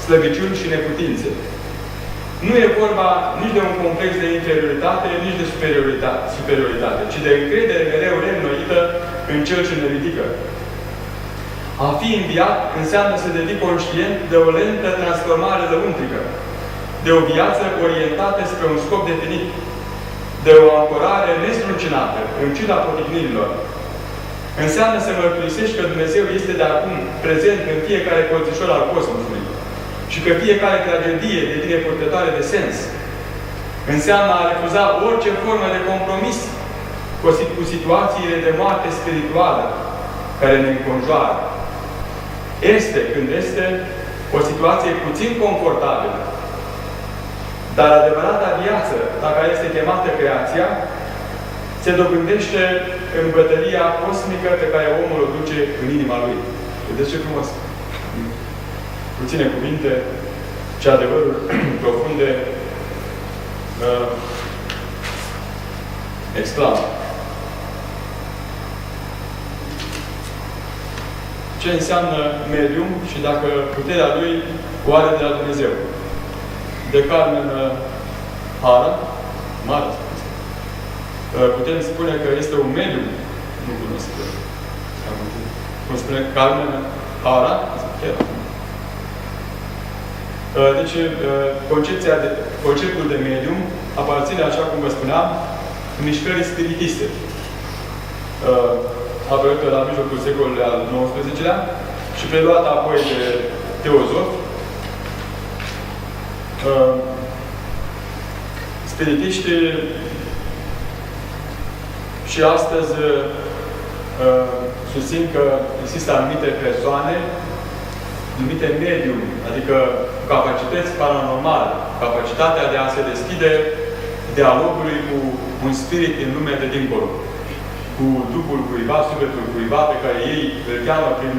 slăbiciuni și neputințe. Nu e vorba nici de un complex de inferioritate, nici de superioritate, ci de încredere mereu reînnoită în Cel ce ne ridică. A fi înviat înseamnă să devii conștient de o lentă transformare lăuntrică, de o viață orientată spre un scop definit, de o ancorare nestruncinată, în ciuda poticnirilor. Înseamnă să mărturisești că Dumnezeu este de acum prezent în fiecare colțișor al cosmosului și că fiecare tragedie devine purtătoare de sens. Înseamnă a refuza orice formă de compromis cu situațiile de moarte spirituală care ne înconjoară. Este, când este, o situație puțin confortabilă. Dar adevărata viață, la care este chemată creația, se dobândește în bătălia cosmică pe care omul o duce în inima lui. Vedeți ce frumos! Puține cuvinte, ce adevăruri profunde exclamă. Ce înseamnă medium și dacă puterea lui o are de la Dumnezeu. De Carmen Hara, mare răspuns. Putem spune că este un mediu nu cunoscut. Cum spune Carmen Hara, deci, conceptul de medium aparține, așa cum vă spuneam, mișcării spiritiste. A apărut la mijlocul secolului al XIX-lea și preluat apoi de teozofi. Spiritiștii și astăzi susțin că există anumite persoane, anumite medium, adică capacități paranormale, capacitatea de a se deschide dialogului cu un spirit din lumea de dincolo, cu Duhul cuiva, sufletul cuiva, pe care ei îl cheamă prin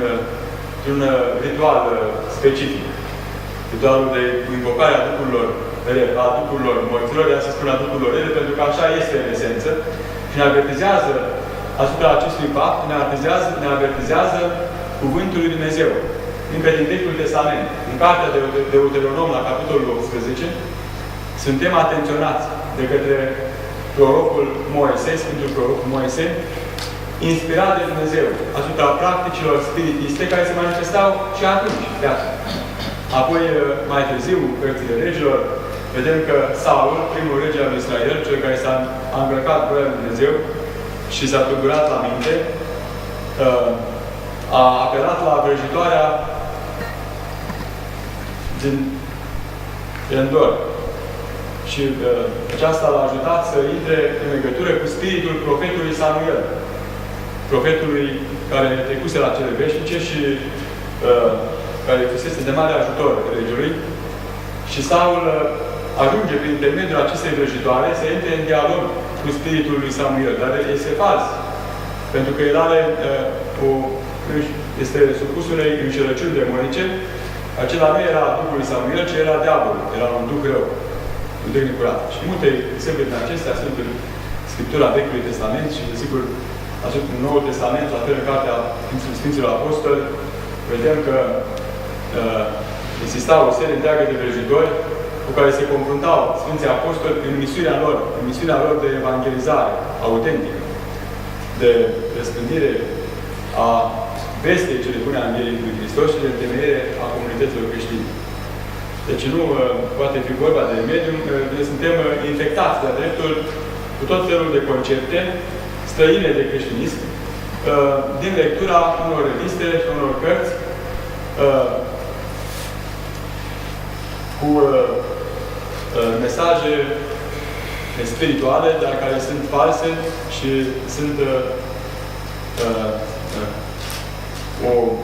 un ritual specific. Ritualul de invocare a duhurilor morților, de a se spune a duhurilor rele, pentru că așa este în esență, și ne avertizează asupra acestui fapt, ne avertizează Cuvântul lui Dumnezeu. Încă din Vechiul Testament, în Cartea de Deuteronom, la capitolul 18, suntem atenționați de către prorocul Moise, Sfântul prorocul Moise, inspirat de Dumnezeu asupra practicilor spiritiste care se manifestau și atunci, de atunci. Apoi, mai târziu, cărțile regilor, vedem că Saul, primul rege al lui Israel, cel care s-a încălcat voia lui Dumnezeu și s-a tulburat la minte, a apelat la vrăjitoarea din Endor. Și aceasta l-a ajutat să intre în legătură cu spiritul profetului Samuel. Profetului care trecuse la cele veșnice și care fusese de mare ajutor regiului. Și Saul ajunge prin intermediul acestei vrăjitoare să intre în dialog cu spiritul lui Samuel. Dar este fals. Pentru că el are este supus unei înșelăciuni demonice. Acela nu era Duhul lui Samuel, ci era diavolul. Era un duh rău. Un duh necurat. Și multe exemple din acestea sunt în Scriptura Vechiului Testament și, desigur, în Noul Testament, la fel în Cartea Sfinților Apostoli, vedem că exista o serie întreagă de vrăjitori cu care se confruntau Sfinții Apostoli în misiunea lor de evangelizare autentică, de răspândire a vestei cele bune a Învierii lui Hristos și de întemeiere a comunităților creștine. Deci nu poate fi vorba de medium, noi suntem infectați de-a dreptul cu tot felul de concepte străine de creștinism, din lectura unor reviste și unor cărți cu mesaje spirituale, dar care sunt false și sunt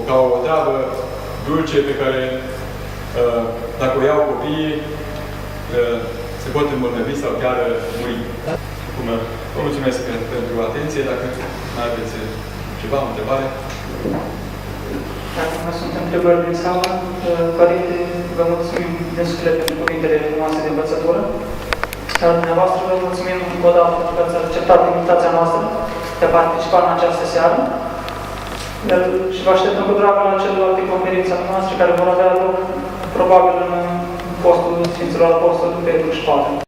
ca o treabă dulce pe care, dacă o iau copiii, se pot îmbolnăvi sau chiar muri. Vă mulțumesc pentru atenție. Dacă mai aveți ceva, o întrebare? Dacă nu sunt întrebări din sală, Părinte, vă mulțumim din suflet pentru cuvintele noastre de învățătură. Dar dumneavoastră vă mulțumim încă o dată pentru că ați acceptat invitația noastră de a participa în această seară. Și vă așteptăm cu dragă la celelalte conferințe noastre care vor avea loc probabil în postul Sfinților Apostoli Petru și Pavel.